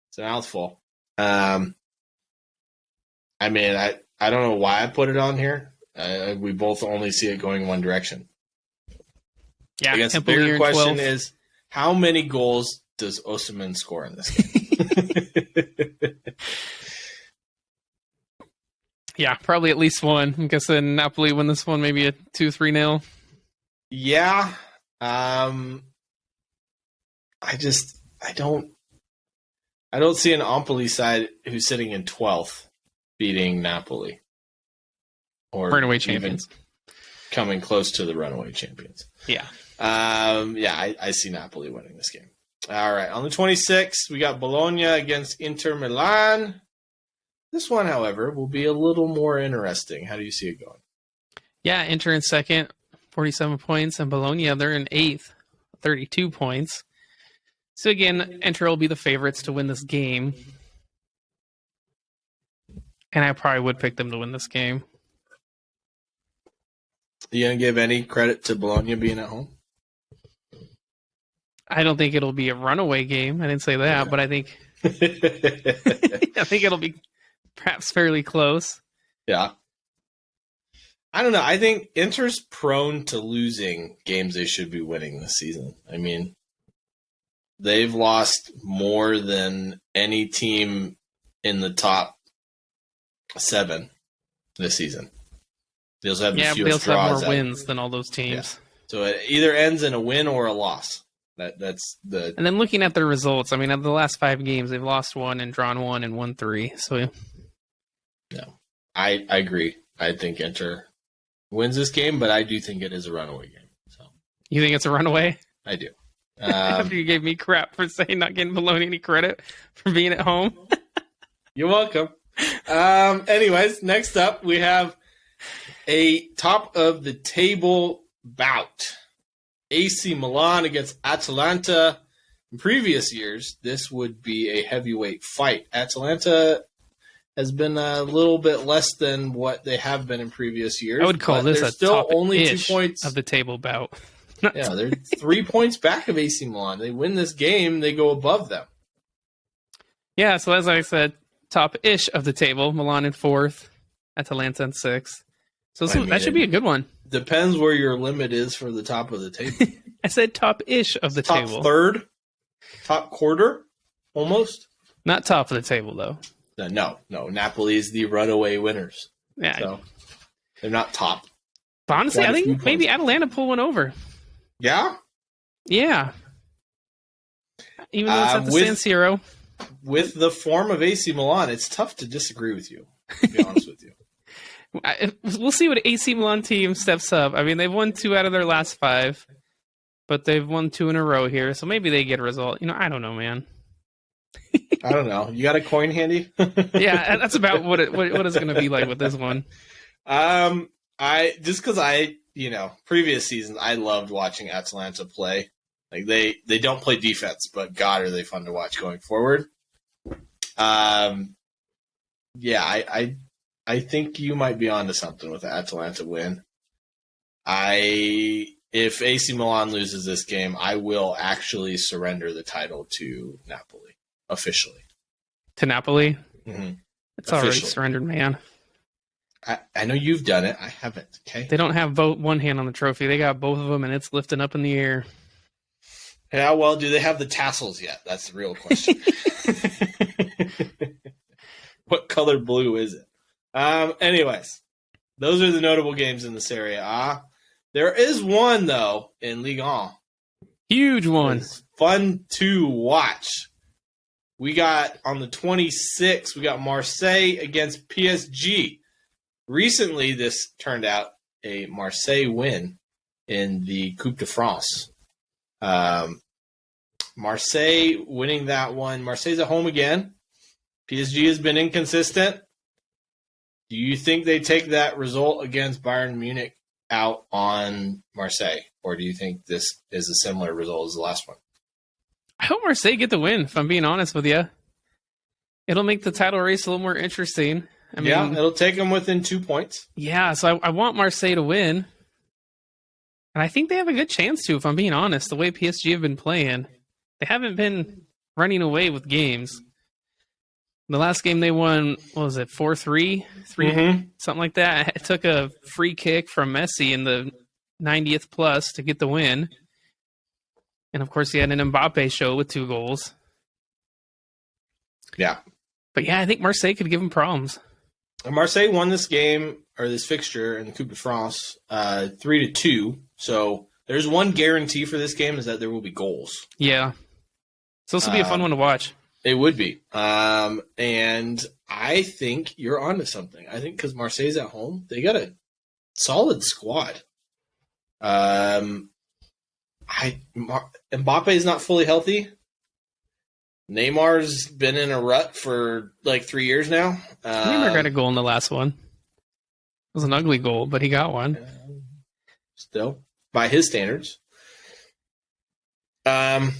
[SPEAKER 1] It's a mouthful. I don't know why I put it on here. We both only see it going one direction.
[SPEAKER 2] Yeah,
[SPEAKER 1] I guess the bigger question is, how many goals does Osimhen score in this game?
[SPEAKER 2] Yeah, probably at least one. I'm guessing Napoli win this one, maybe a 2-3-0.
[SPEAKER 1] Yeah. I don't see an Empoli side who's sitting in 12th beating Napoli. Or
[SPEAKER 2] runaway champions.
[SPEAKER 1] Coming close to the runaway champions.
[SPEAKER 2] Yeah.
[SPEAKER 1] I see Napoli winning this game. All right. On the 26th, we got Bologna against Inter Milan. This one, however, will be a little more interesting. How do you see it going?
[SPEAKER 2] Yeah, Inter in second, 47 points, and Bologna, they're in eighth, 32 points. So again, Inter will be the favorites to win this game. And I probably would pick them to win this game.
[SPEAKER 1] You going to give any credit to Bologna being at home?
[SPEAKER 2] I don't think it'll be a runaway game. I didn't say that, but I think it'll be perhaps fairly close.
[SPEAKER 1] Yeah. I don't know. I think Inter's prone to losing games they should be winning this season. I mean, they've lost more than any team in the top 7 this season. They also have the fewest
[SPEAKER 2] they also have
[SPEAKER 1] draws
[SPEAKER 2] more wins than all those teams.
[SPEAKER 1] Yeah. So it either ends in a win or a loss. That's the.
[SPEAKER 2] And then looking at their results, I mean, of the last 5 games, they've lost 1 and drawn 1 and won 3. So,
[SPEAKER 1] no, I agree. I think Inter wins this game, but I do think it is a runaway game. So
[SPEAKER 2] you think it's a runaway?
[SPEAKER 1] I do.
[SPEAKER 2] After you gave me crap for saying not getting Bologna any credit for being at home.
[SPEAKER 1] You're welcome. Anyways, next up we have a top of the table bout. AC Milan against Atalanta. In previous years, this would be a heavyweight fight. Atalanta has been a little bit less than what they have been in previous years.
[SPEAKER 2] I would call this a
[SPEAKER 1] still
[SPEAKER 2] top
[SPEAKER 1] only 2 points
[SPEAKER 2] of the table bout.
[SPEAKER 1] Yeah, they're 3 points back of AC Milan. They win this game, they go above them.
[SPEAKER 2] Yeah, so as I said, top-ish of the table. Milan in 4th, Atalanta in 6th. So that should be a good one.
[SPEAKER 1] Depends where your limit is for the top of the table.
[SPEAKER 2] I said top-ish of the table.
[SPEAKER 1] Top third? Top quarter? Almost?
[SPEAKER 2] Not top of the table, though.
[SPEAKER 1] No. Napoli is the runaway winners.
[SPEAKER 2] Yeah.
[SPEAKER 1] So they're not top.
[SPEAKER 2] But honestly, I think maybe Atalanta pull one over.
[SPEAKER 1] Yeah?
[SPEAKER 2] Yeah. Even though it's at the San Siro.
[SPEAKER 1] With the form of AC Milan, it's tough to disagree with you, to be honest with you.
[SPEAKER 2] We'll see what AC Milan team steps up. I mean, they've won 2 out of their last 5, but they've won 2 in a row here, so maybe they get a result. I don't know, man.
[SPEAKER 1] I don't know. You got a coin handy?
[SPEAKER 2] Yeah, that's about what it's going to be like with this one.
[SPEAKER 1] Previous seasons I loved watching Atalanta play. Like they don't play defense, but God, are they fun to watch going forward. I think you might be onto something with the Atalanta win. If AC Milan loses this game, I will actually surrender the title to Napoli officially.
[SPEAKER 2] To Napoli?
[SPEAKER 1] Mm-hmm.
[SPEAKER 2] It's already surrendered, man.
[SPEAKER 1] I know you've done it. I haven't. Okay.
[SPEAKER 2] They don't have one hand on the trophy. They got both of them, and it's lifting up in the air.
[SPEAKER 1] Yeah, well, do they have the tassels yet? That's the real question. What color blue is it? Anyways, those are the notable games in the Serie A. There is one, though, in Ligue 1.
[SPEAKER 2] Huge one.
[SPEAKER 1] It's fun to watch. We got, on the 26th, we got Marseille against PSG. Recently, this turned out a Marseille win in the Coupe de France. Marseille winning that one. Marseille's at home again. PSG has been inconsistent. Do you think they take that result against Bayern Munich out on Marseille? Or do you think this is a similar result as the last one?
[SPEAKER 2] I hope Marseille get the win, if I'm being honest with you. It'll make the title race a little more interesting. I mean,
[SPEAKER 1] it'll take them within 2 points.
[SPEAKER 2] Yeah, so I want Marseille to win. And I think they have a good chance to, if I'm being honest. The way PSG have been playing, they haven't been running away with games. The last game they won, what was it, 4-3? Something like that. It took a free kick from Messi in the 90th plus to get the win. And, of course, he had an Mbappe show with 2 goals.
[SPEAKER 1] Yeah.
[SPEAKER 2] But, yeah, I think Marseille could give them problems.
[SPEAKER 1] Marseille won this game, or this fixture in the Coupe de France, 3-2. So there's one guarantee for this game is that there will be goals.
[SPEAKER 2] Yeah. So this will be a fun one to watch.
[SPEAKER 1] It would be. And I think you're onto something. I think because Marseille's at home, they got a solid squad. Mbappe's not fully healthy. Neymar's been in a rut for like 3 years now.
[SPEAKER 2] Neymar got a goal in the last one. It was an ugly goal, but he got one.
[SPEAKER 1] Still, by his standards. I'm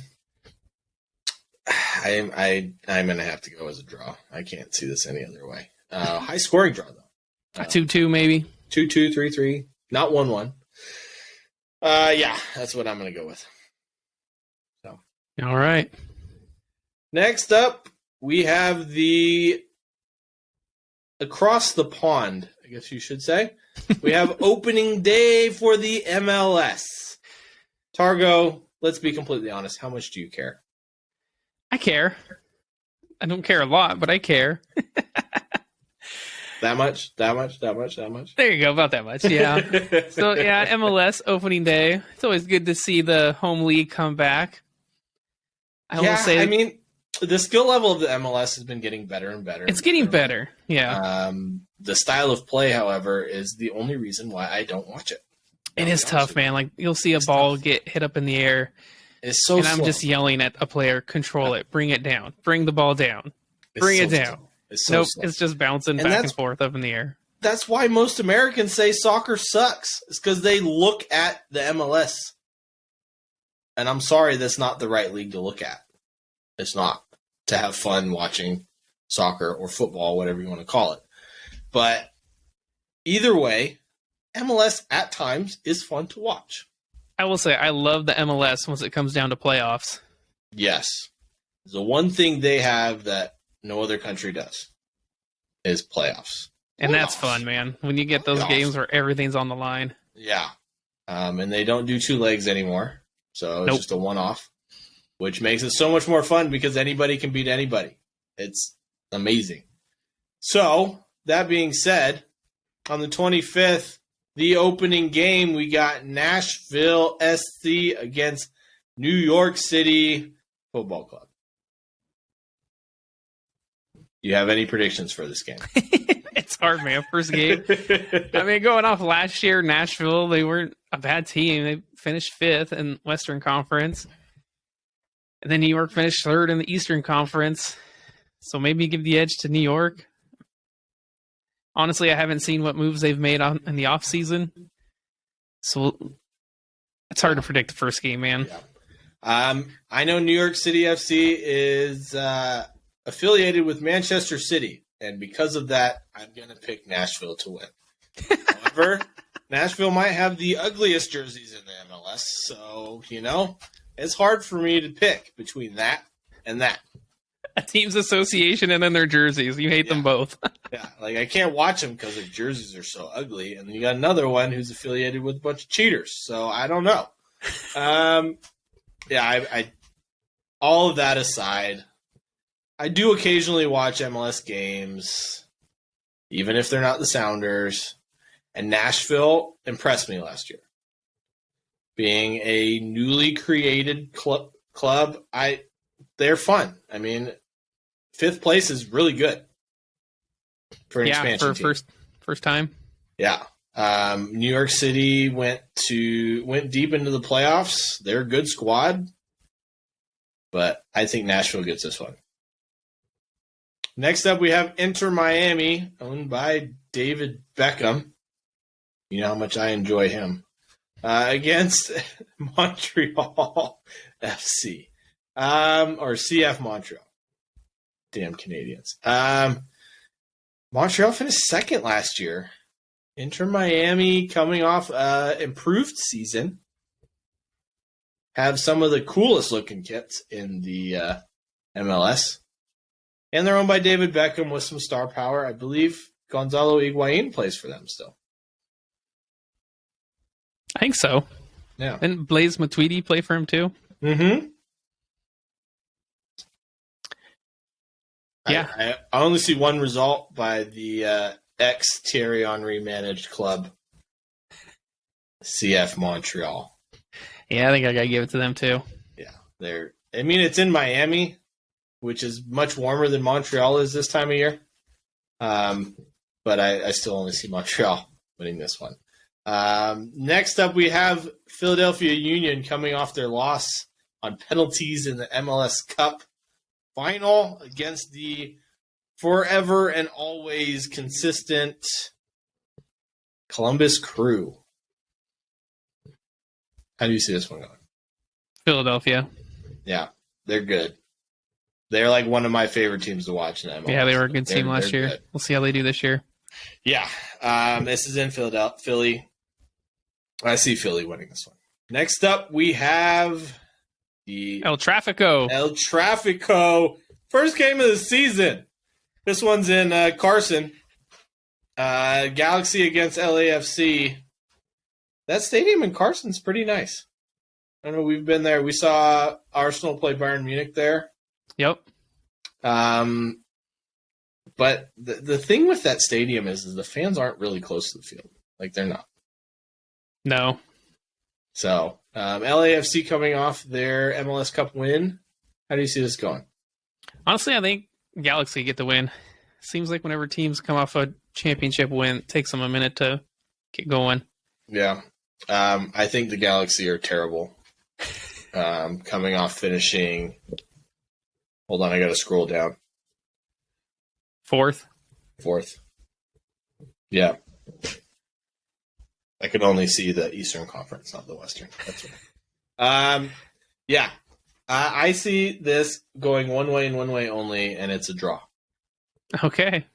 [SPEAKER 1] gonna have to go as a draw. I can't see this any other way. High scoring draw though.
[SPEAKER 2] 2-2 maybe.
[SPEAKER 1] 2-2, 3-3, not 1-1. Yeah, that's what I'm gonna go with. So,
[SPEAKER 2] all right.
[SPEAKER 1] Next up, we have the across the pond, I guess you should say. We have opening day for the MLS. Targo, let's be completely honest. How much do you care?
[SPEAKER 2] I care. I don't care a lot, but I care.
[SPEAKER 1] That much?
[SPEAKER 2] There you go, about that much, yeah. So, yeah, MLS opening day. It's always good to see the home league come back.
[SPEAKER 1] I mean, the skill level of the MLS has been getting better and better.
[SPEAKER 2] It's getting better, yeah.
[SPEAKER 1] The style of play, however, is the only reason why I don't watch it.
[SPEAKER 2] It is tough, man. Like, you'll see a ball get hit up in the air.
[SPEAKER 1] It's so slow.
[SPEAKER 2] I'm just yelling at a player, control it, bring it down, bring the ball down, bring it down.
[SPEAKER 1] It's so slow.
[SPEAKER 2] It's just bouncing back and forth up in the air.
[SPEAKER 1] That's why most Americans say soccer sucks. It's because they look at the MLS. And I'm sorry, that's not the right league to look at. It's not to have fun watching soccer or football, whatever you want to call it. But either way, MLS at times is fun to watch.
[SPEAKER 2] I will say I love the MLS once it comes down to playoffs.
[SPEAKER 1] Yes. The one thing they have that no other country does is playoffs.
[SPEAKER 2] And that's fun, man. When you get those games where everything's on the line.
[SPEAKER 1] Yeah. And they don't do 2 legs anymore. So it's just a one-off, which makes it so much more fun because anybody can beat anybody. It's amazing. So, that being said, on the 25th, the opening game, we got Nashville SC against New York City Football Club. Do you have any predictions for this game?
[SPEAKER 2] It's hard, man. First game. I mean, going off last year, Nashville, they weren't a bad team. They finished 5th in Western Conference. And then New York finished 3rd in the Eastern Conference. So maybe give the edge to New York. Honestly, I haven't seen what moves they've made in the off season, so it's hard to predict the first game, man.
[SPEAKER 1] Yeah. I know New York City FC is affiliated with Manchester City, and because of that, I'm going to pick Nashville to win. However, Nashville might have the ugliest jerseys in the MLS, so, it's hard for me to pick between that and that.
[SPEAKER 2] A team's association and then their jerseys. You hate them both.
[SPEAKER 1] Yeah, I can't watch them because their jerseys are so ugly, and then you got another one who's affiliated with a bunch of cheaters, so I don't know. I all of that aside, I do occasionally watch MLS games, even if they're not the Sounders. And Nashville impressed me last year. Being a newly created club, they're fun. I mean, 5th place is really good for an expansion team.
[SPEAKER 2] First time.
[SPEAKER 1] Yeah. New York City went deep into the playoffs. They're a good squad, but I think Nashville gets this one. Next up, we have Inter Miami, owned by David Beckham. You know how much I enjoy him. Against Montreal FC. Or CF Montreal. Damn Canadians. Montreal finished 2nd last year. Inter Miami coming off improved season. Have some of the coolest looking kits in the MLS. And they're owned by David Beckham with some star power. I believe Gonzalo Higuain plays for them still.
[SPEAKER 2] I think so.
[SPEAKER 1] Yeah.
[SPEAKER 2] Didn't Blaise Matuidi play for him too?
[SPEAKER 1] Mm-hmm.
[SPEAKER 2] Yeah.
[SPEAKER 1] I only see one result by the ex-Thierry Henry managed club, CF Montreal.
[SPEAKER 2] Yeah, I think I got to give it to them too.
[SPEAKER 1] Yeah. It's in Miami, which is much warmer than Montreal is this time of year. But I still only see Montreal winning this one. Next up, we have Philadelphia Union coming off their loss on penalties in the MLS Cup final against the forever and always consistent Columbus Crew. How do you see this one going?
[SPEAKER 2] Philadelphia.
[SPEAKER 1] Yeah, they're good. They're like one of my favorite teams to watch in MLS.
[SPEAKER 2] Yeah, they were a good team last year. Good. We'll see how they do this year.
[SPEAKER 1] Yeah, this is in Philly. I see Philly winning this one. Next up, we have the
[SPEAKER 2] El Tráfico.
[SPEAKER 1] First game of the season. This one's in Carson. Galaxy against LAFC. That stadium in Carson's pretty nice. I know we've been there. We saw Arsenal play Bayern Munich there.
[SPEAKER 2] Yep.
[SPEAKER 1] But the thing with that stadium is the fans aren't really close to the field. They're not.
[SPEAKER 2] No.
[SPEAKER 1] So, LAFC coming off their MLS Cup win. How do you see this going?
[SPEAKER 2] Honestly, I think Galaxy get the win. Seems like whenever teams come off a championship win, it takes them a minute to get going.
[SPEAKER 1] Yeah. I think the Galaxy are terrible. Coming off finishing... Hold on, I got to scroll down.
[SPEAKER 2] Fourth.
[SPEAKER 1] Yeah. I could only see the Eastern Conference, not the Western. That's right. Yeah. I see this going one way and one way only, and it's a draw.
[SPEAKER 2] Okay.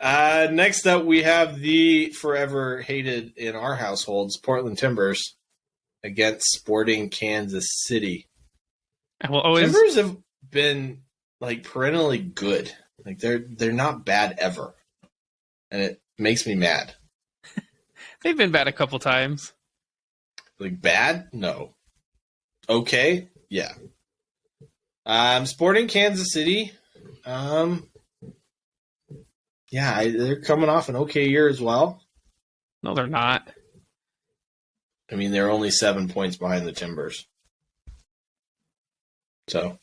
[SPEAKER 1] Next up, we have the forever hated in our households, Portland Timbers against Sporting Kansas City. Timbers have been perennially good. They're not bad ever, and it makes me mad.
[SPEAKER 2] They've been bad a couple times.
[SPEAKER 1] Bad? No. Okay? Yeah. Sporting Kansas City. Yeah, they're coming off an okay year as well.
[SPEAKER 2] No, they're not.
[SPEAKER 1] I mean, they're only 7 points behind the Timbers. So.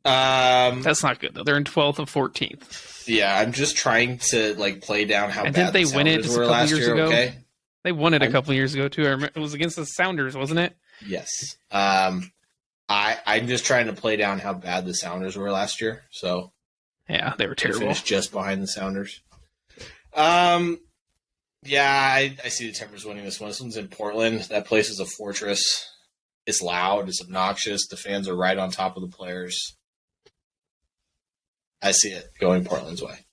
[SPEAKER 2] That's not good, though. They're in 12th of 14th.
[SPEAKER 1] Yeah, I'm just trying to play down how bad
[SPEAKER 2] didn't they win it just a couple years ago?
[SPEAKER 1] Okay?
[SPEAKER 2] They won it a couple years ago, too. It was against the Sounders, wasn't it?
[SPEAKER 1] Yes. I'm just trying to play down how bad the Sounders were last year. So
[SPEAKER 2] Yeah, they were
[SPEAKER 1] they
[SPEAKER 2] terrible.
[SPEAKER 1] finished just behind the Sounders. Yeah, I see the Timbers winning this one. This one's in Portland. That place is a fortress. It's loud. It's obnoxious. The fans are right on top of the players. I see it going Portland's way.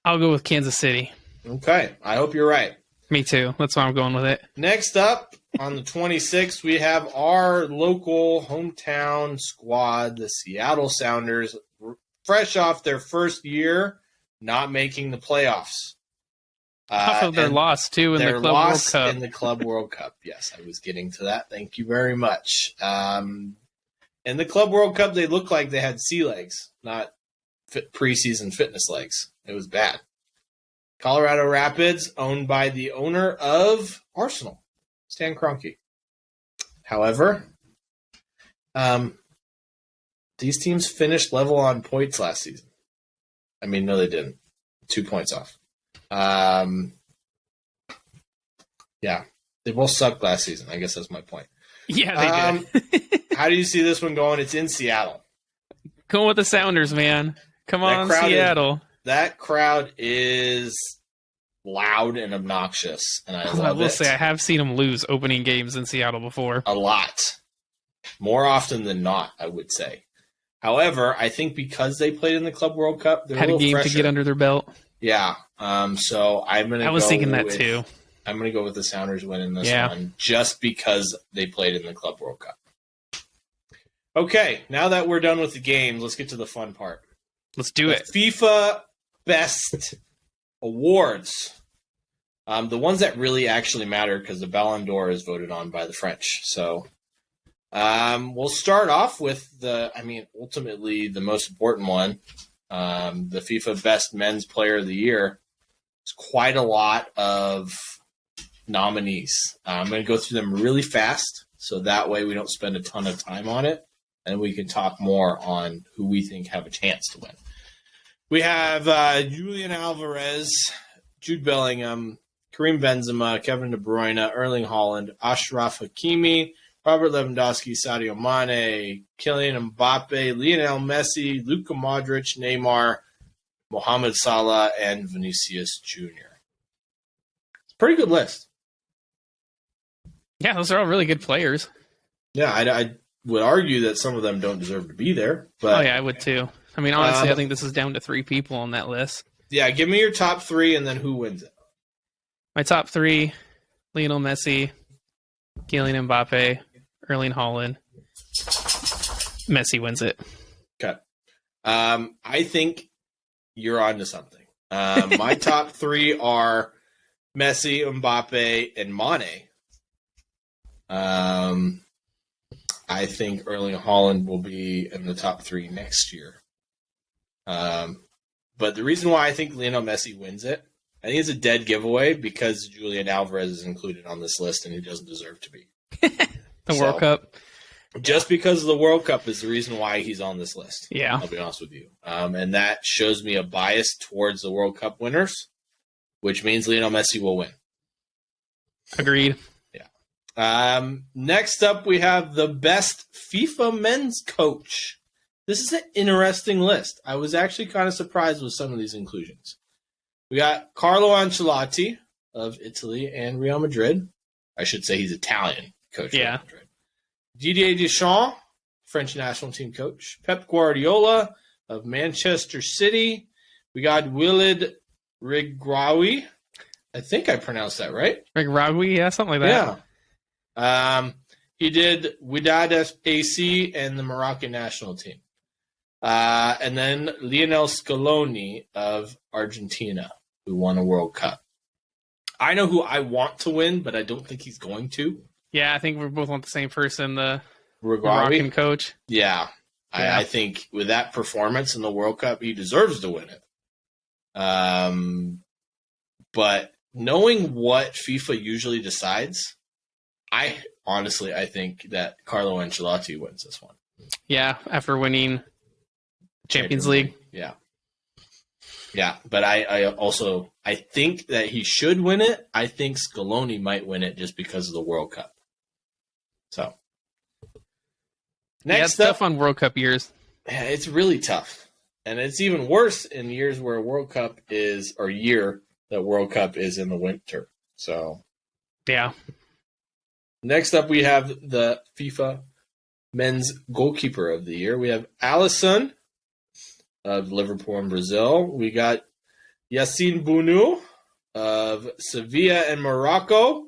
[SPEAKER 2] I'll go with Kansas City.
[SPEAKER 1] Okay. I hope you're right.
[SPEAKER 2] Me too. That's why I'm going with it.
[SPEAKER 1] Next up, on the 26th, we have our local hometown squad, the Seattle Sounders, fresh off their first year, not making the playoffs.
[SPEAKER 2] Off of their loss, too, in the Club World Cup.
[SPEAKER 1] In the Club World Cup. Yes, I was getting to that. Thank you very much. In the Club World Cup, they looked like they had sea legs, not preseason fitness legs. It was bad. Colorado Rapids, owned by the owner of Arsenal, Stan Kroenke. However, these teams finished level on points last season. I mean, no, they didn't. 2 points off. Yeah, they both sucked last season. I guess that's my point.
[SPEAKER 2] Yeah, they did.
[SPEAKER 1] How do you see this one going? It's in Seattle.
[SPEAKER 2] Going with the Sounders, man. Come on, Seattle.
[SPEAKER 1] That crowd is loud and obnoxious, and I love it.
[SPEAKER 2] I will say I have seen them lose opening games in Seattle before.
[SPEAKER 1] A lot. More often than not, I would say. However, I think because they played in the Club World Cup, they're
[SPEAKER 2] had a game
[SPEAKER 1] fresher
[SPEAKER 2] to get under their belt.
[SPEAKER 1] Yeah. So I'm going to go.
[SPEAKER 2] I was thinking that too.
[SPEAKER 1] I'm going to go with the Sounders winning this one just because they played in the Club World Cup. Okay, now that we're done with the games, let's get to the fun part.
[SPEAKER 2] Let's do it.
[SPEAKER 1] FIFA BEST Awards. The ones that really actually matter because the Ballon d'Or is voted on by the French. So we'll start off with ultimately the most important one, the FIFA Best Men's Player of the Year. It's quite a lot of nominees. I'm going to go through them really fast so that way we don't spend a ton of time on it and we can talk more on who we think have a chance to win. We have Julian Alvarez, Jude Bellingham, Karim Benzema, Kevin De Bruyne, Erling Haaland, Ashraf Hakimi, Robert Lewandowski, Sadio Mane, Kylian Mbappe, Lionel Messi, Luka Modric, Neymar, Mohamed Salah, and Vinicius Jr. It's a pretty good list.
[SPEAKER 2] Yeah, those are all really good players.
[SPEAKER 1] Yeah, I would argue that some of them don't deserve to be there. But
[SPEAKER 2] I would too. I mean, honestly, I think this is down to 3 people on that list.
[SPEAKER 1] Yeah, give me your top 3 and then who wins it.
[SPEAKER 2] My top 3, Lionel Messi, Kylian Mbappe, Erling Haaland. Messi wins it.
[SPEAKER 1] Okay. I think you're on to something. My top 3 are Messi, Mbappe, and Mane. I think Erling Haaland will be in the top 3 next year. But the reason why I think Lionel Messi wins it, I think it's a dead giveaway because Julian Alvarez is included on this list and he doesn't deserve to be.
[SPEAKER 2] World Cup.
[SPEAKER 1] Just because of the World Cup is the reason why he's on this list.
[SPEAKER 2] Yeah.
[SPEAKER 1] I'll be honest with you. And that shows me a bias towards the World Cup winners, which means Lionel Messi will win.
[SPEAKER 2] Agreed.
[SPEAKER 1] Yeah. Next up, we have the best FIFA men's coach. This is an interesting list. I was actually kind of surprised with some of these inclusions. We got Carlo Ancelotti of Italy and Real Madrid. I should say he's Italian coach of Real Madrid. Didier Deschamps, French national team coach. Pep Guardiola of Manchester City. We got Willid Regragui. I think I pronounced that right.
[SPEAKER 2] Regragui, yeah, something like that.
[SPEAKER 1] Yeah. He did Wydad AC and the Moroccan national team. And then Lionel Scaloni of Argentina, who won a World Cup. I know who I want to win, but I don't think he's going to.
[SPEAKER 2] Yeah, I think we both want the same person, the
[SPEAKER 1] Regragui.
[SPEAKER 2] Moroccan coach.
[SPEAKER 1] Yeah. I think with that performance in the World Cup, he deserves to win it. But knowing what FIFA usually decides, I think that Carlo Ancelotti wins this one.
[SPEAKER 2] Yeah, after winning Champions League.
[SPEAKER 1] Yeah. Yeah, but I think that he should win it. I think Scaloni might win it just because of the World Cup. So, Next
[SPEAKER 2] it's
[SPEAKER 1] up,
[SPEAKER 2] tough on World Cup years.
[SPEAKER 1] yeah, it's really tough. And it's even worse in years where year that World Cup is in the winter. So
[SPEAKER 2] Yeah.
[SPEAKER 1] next up, we have the FIFA Men's Goalkeeper of the Year. We have Alisson of Liverpool and Brazil. We got Yassine Bounou of Sevilla and Morocco.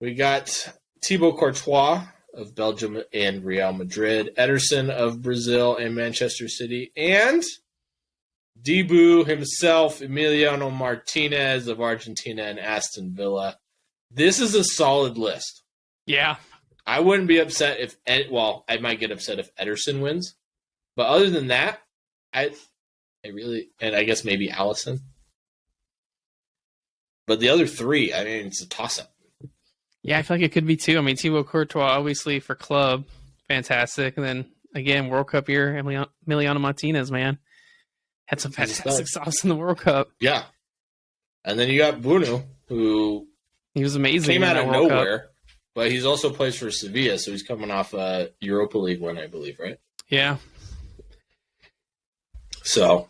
[SPEAKER 1] We got Thibaut Courtois of Belgium and Real Madrid. Ederson of Brazil and Manchester City. And Dibu himself, Emiliano Martinez of Argentina and Aston Villa. This is a solid list.
[SPEAKER 2] Yeah.
[SPEAKER 1] I wouldn't be upset if, I might get upset if Ederson wins. But other than that, I really, and I guess maybe Alisson. But the other three, I mean, it's a toss-up.
[SPEAKER 2] Yeah, I feel like it could be too. I mean, Thibaut Courtois, obviously, for club, fantastic. And then, again, World Cup year, Emiliano Martinez, man. Had some fantastic stops in the World Cup.
[SPEAKER 1] Yeah. And then you got Bruno, who
[SPEAKER 2] he was amazing.
[SPEAKER 1] Came out of nowhere, but he's also plays for Sevilla, so he's coming off a Europa League win, I believe, right?
[SPEAKER 2] Yeah.
[SPEAKER 1] So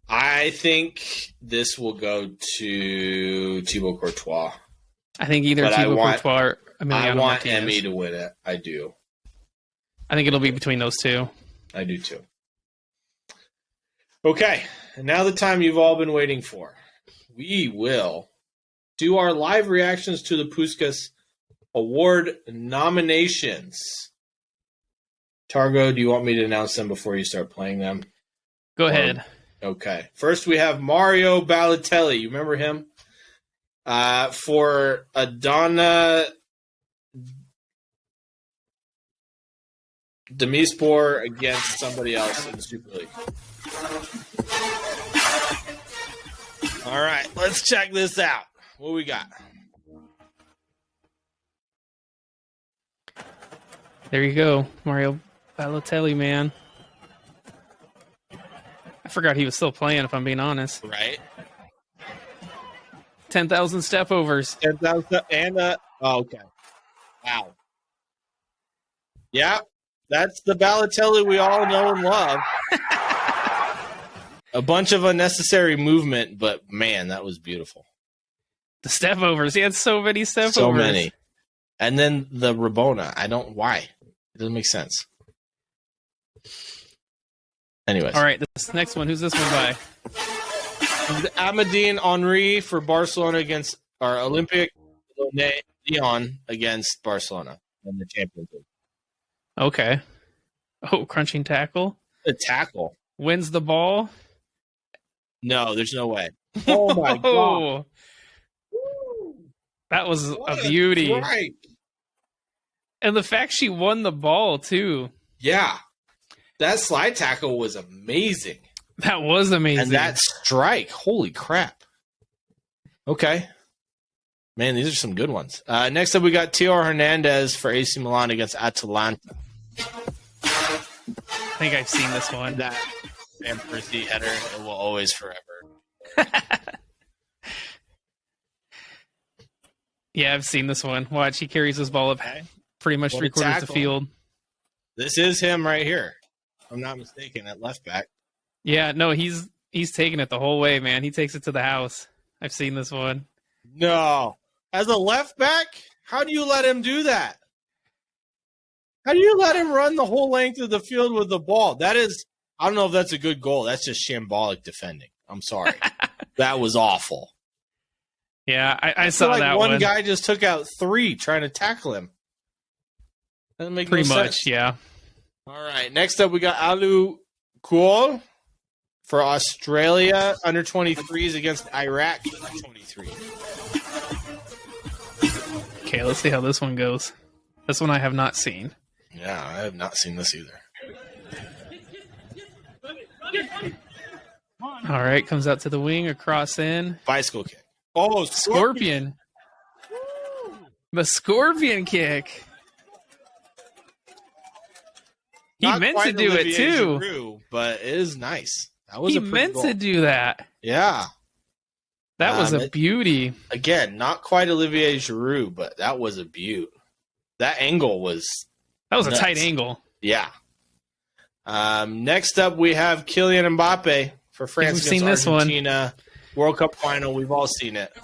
[SPEAKER 1] I think this will go to Thibaut Courtois.
[SPEAKER 2] I think either Thibaut Courtois or Emiliano
[SPEAKER 1] I want
[SPEAKER 2] Martinez.
[SPEAKER 1] Emmy to win it. I do.
[SPEAKER 2] I think it'll be between those two.
[SPEAKER 1] I do too. Okay, and now the time you've all been waiting for. We will do our live reactions to the Puskas Award nominations. Targo, do you want me to announce them before you start playing them?
[SPEAKER 2] Go ahead.
[SPEAKER 1] Okay. First, we have Mario Balotelli. You remember him? For Adana Demirspor against somebody else in the Super League. All right, let's check this out. What we got?
[SPEAKER 2] There you go, Mario Balotelli, man. I forgot he was still playing, if I'm being honest.
[SPEAKER 1] Right.
[SPEAKER 2] 10,000 step overs.
[SPEAKER 1] 10,000 and okay. Wow. Yeah, that's the Balotelli we all know and love. A bunch of unnecessary movement, but man, that was beautiful.
[SPEAKER 2] The step overs. He had so many step overs.
[SPEAKER 1] So many. And then the Rabona. Why? It doesn't make sense. Anyways.
[SPEAKER 2] All right, this next one. Who's this one by?
[SPEAKER 1] Amadine Henry for Barcelona against our Olympic Lyon against Barcelona in the Champions League.
[SPEAKER 2] Okay. Oh, crunching tackle.
[SPEAKER 1] A tackle.
[SPEAKER 2] Wins the ball.
[SPEAKER 1] No, there's no way. Oh my god.
[SPEAKER 2] That was a beauty.
[SPEAKER 1] Right.
[SPEAKER 2] And the fact she won the ball too.
[SPEAKER 1] Yeah. That slide tackle was amazing.
[SPEAKER 2] That was amazing.
[SPEAKER 1] And that strike, holy crap. Okay. Man, these are some good ones. Next up, we got Teo Hernandez for AC Milan against Atalanta.
[SPEAKER 2] I think I've seen this one.
[SPEAKER 1] That Van Persie header, it will always forever.
[SPEAKER 2] Yeah, I've seen this one. Watch, he carries his ball up pretty much 3/4 of the field.
[SPEAKER 1] This is him right here. If I'm not mistaken, at left back.
[SPEAKER 2] Yeah, no, he's taking it the whole way, man. He takes it to the house. I've seen this one.
[SPEAKER 1] No. As a left back, how do you let him do that? How do you let him run the whole length of the field with the ball? That is, I don't know if that's a good goal. That's just shambolic defending. I'm sorry. That was awful.
[SPEAKER 2] Yeah, I saw
[SPEAKER 1] like
[SPEAKER 2] that
[SPEAKER 1] one guy just took out 3 trying to tackle him. Doesn't make
[SPEAKER 2] pretty
[SPEAKER 1] no
[SPEAKER 2] much,
[SPEAKER 1] sense.
[SPEAKER 2] yeah.
[SPEAKER 1] All right. Next up, we got Alu Kuol for Australia under 23s against Iraq 23.
[SPEAKER 2] Okay, let's see how this one goes. This one I have not seen.
[SPEAKER 1] Yeah, I have not seen this either.
[SPEAKER 2] All right, comes out to the wing, across in.
[SPEAKER 1] Bicycle kick. Oh,
[SPEAKER 2] Scorpion. The scorpion kick. He
[SPEAKER 1] Not
[SPEAKER 2] meant to
[SPEAKER 1] quite
[SPEAKER 2] do it
[SPEAKER 1] Olivier
[SPEAKER 2] too.
[SPEAKER 1] Giroud, but it is nice. That was
[SPEAKER 2] He
[SPEAKER 1] a pretty
[SPEAKER 2] meant
[SPEAKER 1] goal.
[SPEAKER 2] to do that.
[SPEAKER 1] Yeah.
[SPEAKER 2] That was a beauty.
[SPEAKER 1] Again, not quite Olivier Giroud, but that was a beaut. That angle was
[SPEAKER 2] That was
[SPEAKER 1] nuts.
[SPEAKER 2] a tight angle.
[SPEAKER 1] Yeah. Next up, we have Kylian Mbappe for France
[SPEAKER 2] We've
[SPEAKER 1] against
[SPEAKER 2] seen this
[SPEAKER 1] Argentina. World Cup final. We've all seen it.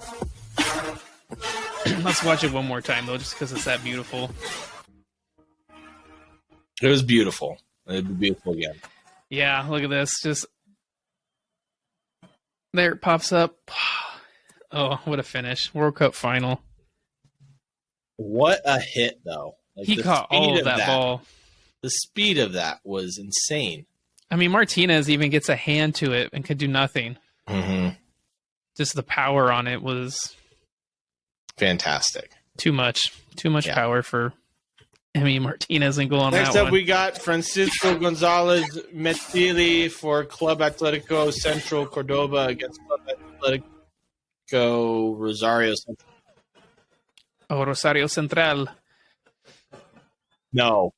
[SPEAKER 2] Let's watch it one more time, though, just because it's that beautiful.
[SPEAKER 1] It was beautiful. It'd be beautiful again.
[SPEAKER 2] Yeah, look at this. Just there it pops up. Oh, what a finish. World Cup final.
[SPEAKER 1] What a hit, though. Like,
[SPEAKER 2] He caught all of that ball.
[SPEAKER 1] The speed of that was insane.
[SPEAKER 2] I mean, Martinez even gets a hand to it and could do nothing.
[SPEAKER 1] Mm-hmm.
[SPEAKER 2] Just the power on it was
[SPEAKER 1] fantastic.
[SPEAKER 2] Too much power for Emi Martinez and goal on
[SPEAKER 1] Next
[SPEAKER 2] that
[SPEAKER 1] up,
[SPEAKER 2] one.
[SPEAKER 1] we got Francisco Gonzalez Metili for Club Atletico Central Cordoba against Club Atletico Rosario Central.
[SPEAKER 2] Oh, Rosario Central.
[SPEAKER 1] No.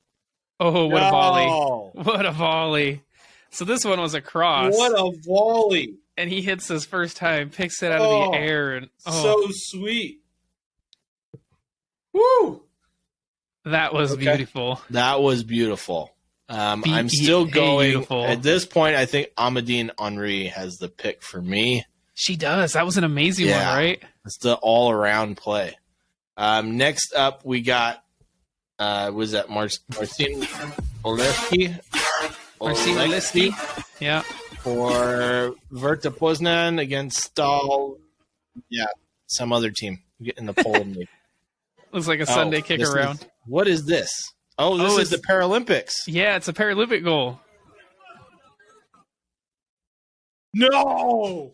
[SPEAKER 2] Oh, what a volley. What a volley. So this one was a cross.
[SPEAKER 1] What a volley.
[SPEAKER 2] And he hits his first time, picks it out of the air. And
[SPEAKER 1] so sweet. Woo!
[SPEAKER 2] That was beautiful.
[SPEAKER 1] That was beautiful. I'm still going.
[SPEAKER 2] Beautiful.
[SPEAKER 1] At this point, I think Amadine Henry has the pick for me.
[SPEAKER 2] She does. That was an amazing one, right?
[SPEAKER 1] It's the all-around play. Next up, we got, was that Marcin Oleski?
[SPEAKER 2] Marcin Oleski. Yeah.
[SPEAKER 1] For Verta Poznan against Stahl. Yeah, some other team in the Poland league.
[SPEAKER 2] Looks like a Sunday kick around.
[SPEAKER 1] What is this? Oh, this is the Paralympics.
[SPEAKER 2] Yeah, it's a Paralympic goal.
[SPEAKER 1] No!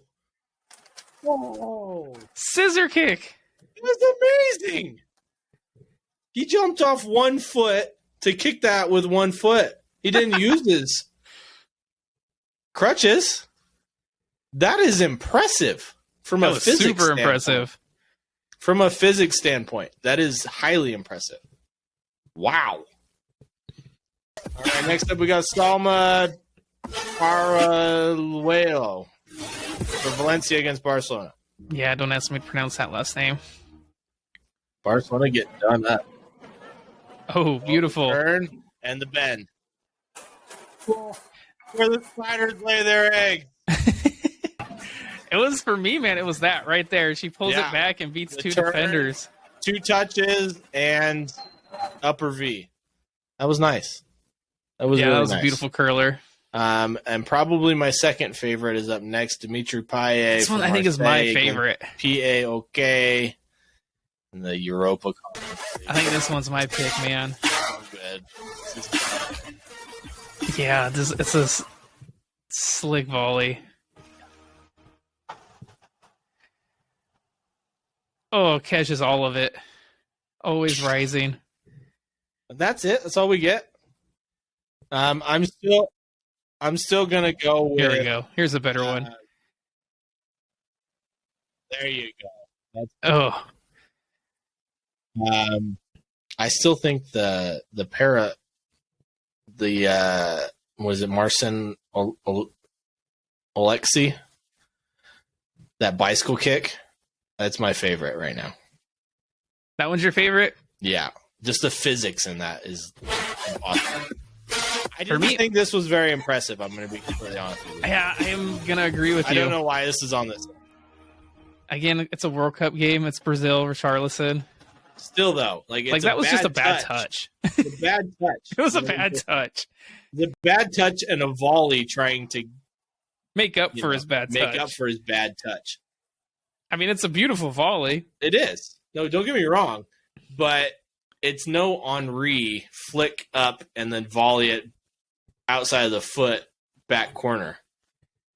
[SPEAKER 1] Oh.
[SPEAKER 2] Scissor kick.
[SPEAKER 1] It was amazing. He jumped off 1 foot to kick that with 1 foot. He didn't use his crutches. That is impressive from a physics
[SPEAKER 2] super
[SPEAKER 1] standpoint.
[SPEAKER 2] impressive.
[SPEAKER 1] From a physics standpoint, that is highly impressive. Wow. All right, next up we got Salma Paraluelo for Valencia against Barcelona.
[SPEAKER 2] Yeah, don't ask me to pronounce that last name.
[SPEAKER 1] Barcelona getting done up.
[SPEAKER 2] Oh, beautiful.
[SPEAKER 1] Turn and the bend. Where the spiders lay their eggs.
[SPEAKER 2] It was for me, man. It was that right there. She pulls it back and beats two defenders.
[SPEAKER 1] 2 touches and upper V. That was nice. That was really
[SPEAKER 2] that was
[SPEAKER 1] nice.
[SPEAKER 2] A beautiful curler.
[SPEAKER 1] And probably my second favorite is up next, Dimitri Payet.
[SPEAKER 2] This one I think is my favorite.
[SPEAKER 1] PAOK in the Europa Conference.
[SPEAKER 2] I think this one's my pick, man.
[SPEAKER 1] So good.
[SPEAKER 2] Yeah, it's a slick volley. Oh, catches all of it. Always rising.
[SPEAKER 1] That's it. That's all we get. I'm still gonna go with.
[SPEAKER 2] Here we go. Here's a better one.
[SPEAKER 1] There you go. I still think the was it Marcin Oleksi? That bicycle kick. That's my favorite right now.
[SPEAKER 2] That one's your favorite?
[SPEAKER 1] Yeah. Just the physics in that is awesome. I didn't think this was very impressive. I'm going to be completely honest with you.
[SPEAKER 2] Yeah, I am going to agree with you.
[SPEAKER 1] I don't know why this is on this.
[SPEAKER 2] Again, it's a World Cup game. It's Brazil, Richarlison.
[SPEAKER 1] Still, though. It's
[SPEAKER 2] that was just a bad touch.
[SPEAKER 1] A bad touch.
[SPEAKER 2] It was a bad touch.
[SPEAKER 1] The bad touch and a volley trying to
[SPEAKER 2] make up for his bad touch.
[SPEAKER 1] Make up for his bad touch.
[SPEAKER 2] I mean, it's a beautiful volley.
[SPEAKER 1] It is. No, don't get me wrong. But it's no Henry flick up and then volley it outside of the foot back corner,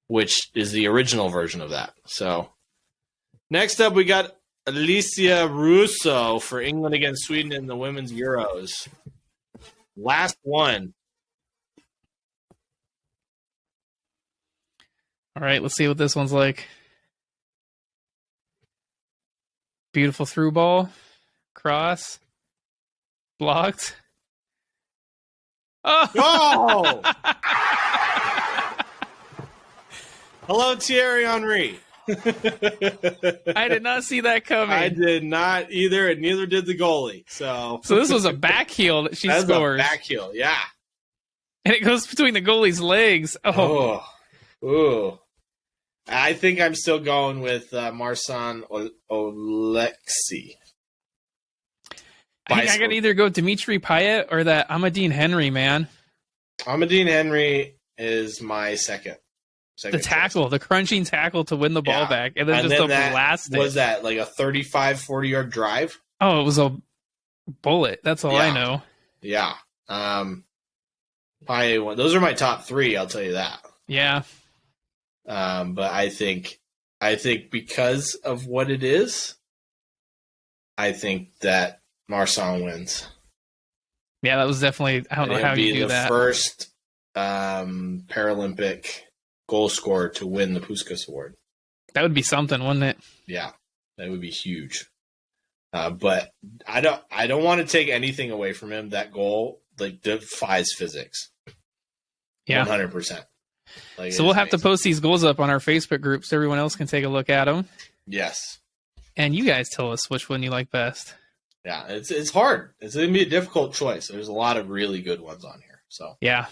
[SPEAKER 1] which is the original version of that. So next up, we got Alicia Russo for England against Sweden in the Women's Euros. Last one.
[SPEAKER 2] All right, let's see what this one's like. Beautiful through ball. Cross. Blocked.
[SPEAKER 1] Oh! Hello, Thierry Henry.
[SPEAKER 2] I did not see that coming.
[SPEAKER 1] I did not either, and neither did the goalie. So
[SPEAKER 2] this was a back heel that she scores.
[SPEAKER 1] A back heel, yeah.
[SPEAKER 2] And it goes between the goalie's legs. Oh.
[SPEAKER 1] Ooh. I think I'm still going with Marsan Oleksy.
[SPEAKER 2] I think I could either go Dimitri Payet or that Amadine Henry, man.
[SPEAKER 1] Amadine Henry is my second
[SPEAKER 2] the tackle, choice. The crunching tackle to win the ball back. And then just a blast.
[SPEAKER 1] Was that like a 35, 40-yard drive?
[SPEAKER 2] Oh, it was a bullet. That's all I know.
[SPEAKER 1] Yeah. Payet one. Those are my top three, I'll tell you that.
[SPEAKER 2] Yeah.
[SPEAKER 1] But I think because of what it is, I think that Marsan wins.
[SPEAKER 2] Yeah, that was definitely. I don't know how you do that.
[SPEAKER 1] First Paralympic goal scorer to win the Puskas Award.
[SPEAKER 2] That would be something, wouldn't it?
[SPEAKER 1] Yeah, that would be huge. But I don't want to take anything away from him. That goal defies physics.
[SPEAKER 2] Yeah,
[SPEAKER 1] 100%.
[SPEAKER 2] So we'll have to post these goals up on our Facebook group so everyone else can take a look at them.
[SPEAKER 1] Yes. And
[SPEAKER 2] you guys tell us which one you like best.
[SPEAKER 1] Yeah, it's hard. It's going to be a difficult choice. There's a lot of really good ones on here. So
[SPEAKER 2] yeah.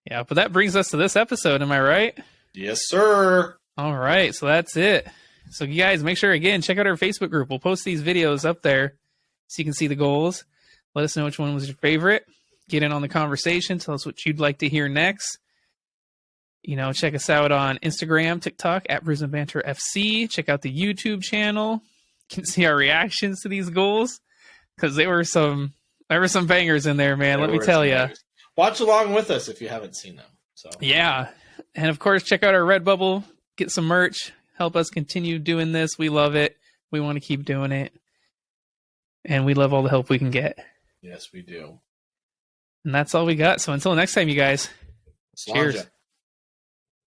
[SPEAKER 2] But that brings us to this episode. Am I right?
[SPEAKER 1] Yes, sir.
[SPEAKER 2] All right. So that's it. So you guys make sure, again, check out our Facebook group. We'll post these videos up there so you can see the goals. Let us know which one was your favorite. Get in on the conversation. Tell us what you'd like to hear next. Check us out on Instagram, TikTok, at Brews and Banter FC. Check out the YouTube channel. You can see our reactions to these goals because there were some bangers in there, man. Let me tell you.
[SPEAKER 1] Watch along with us if you haven't seen them. So
[SPEAKER 2] yeah, and of course, check out our Redbubble. Get some merch. Help us continue doing this. We love it. We want to keep doing it, and we love all the help we can get.
[SPEAKER 1] Yes, we do.
[SPEAKER 2] And that's all we got. So until next time, you guys. Cheers.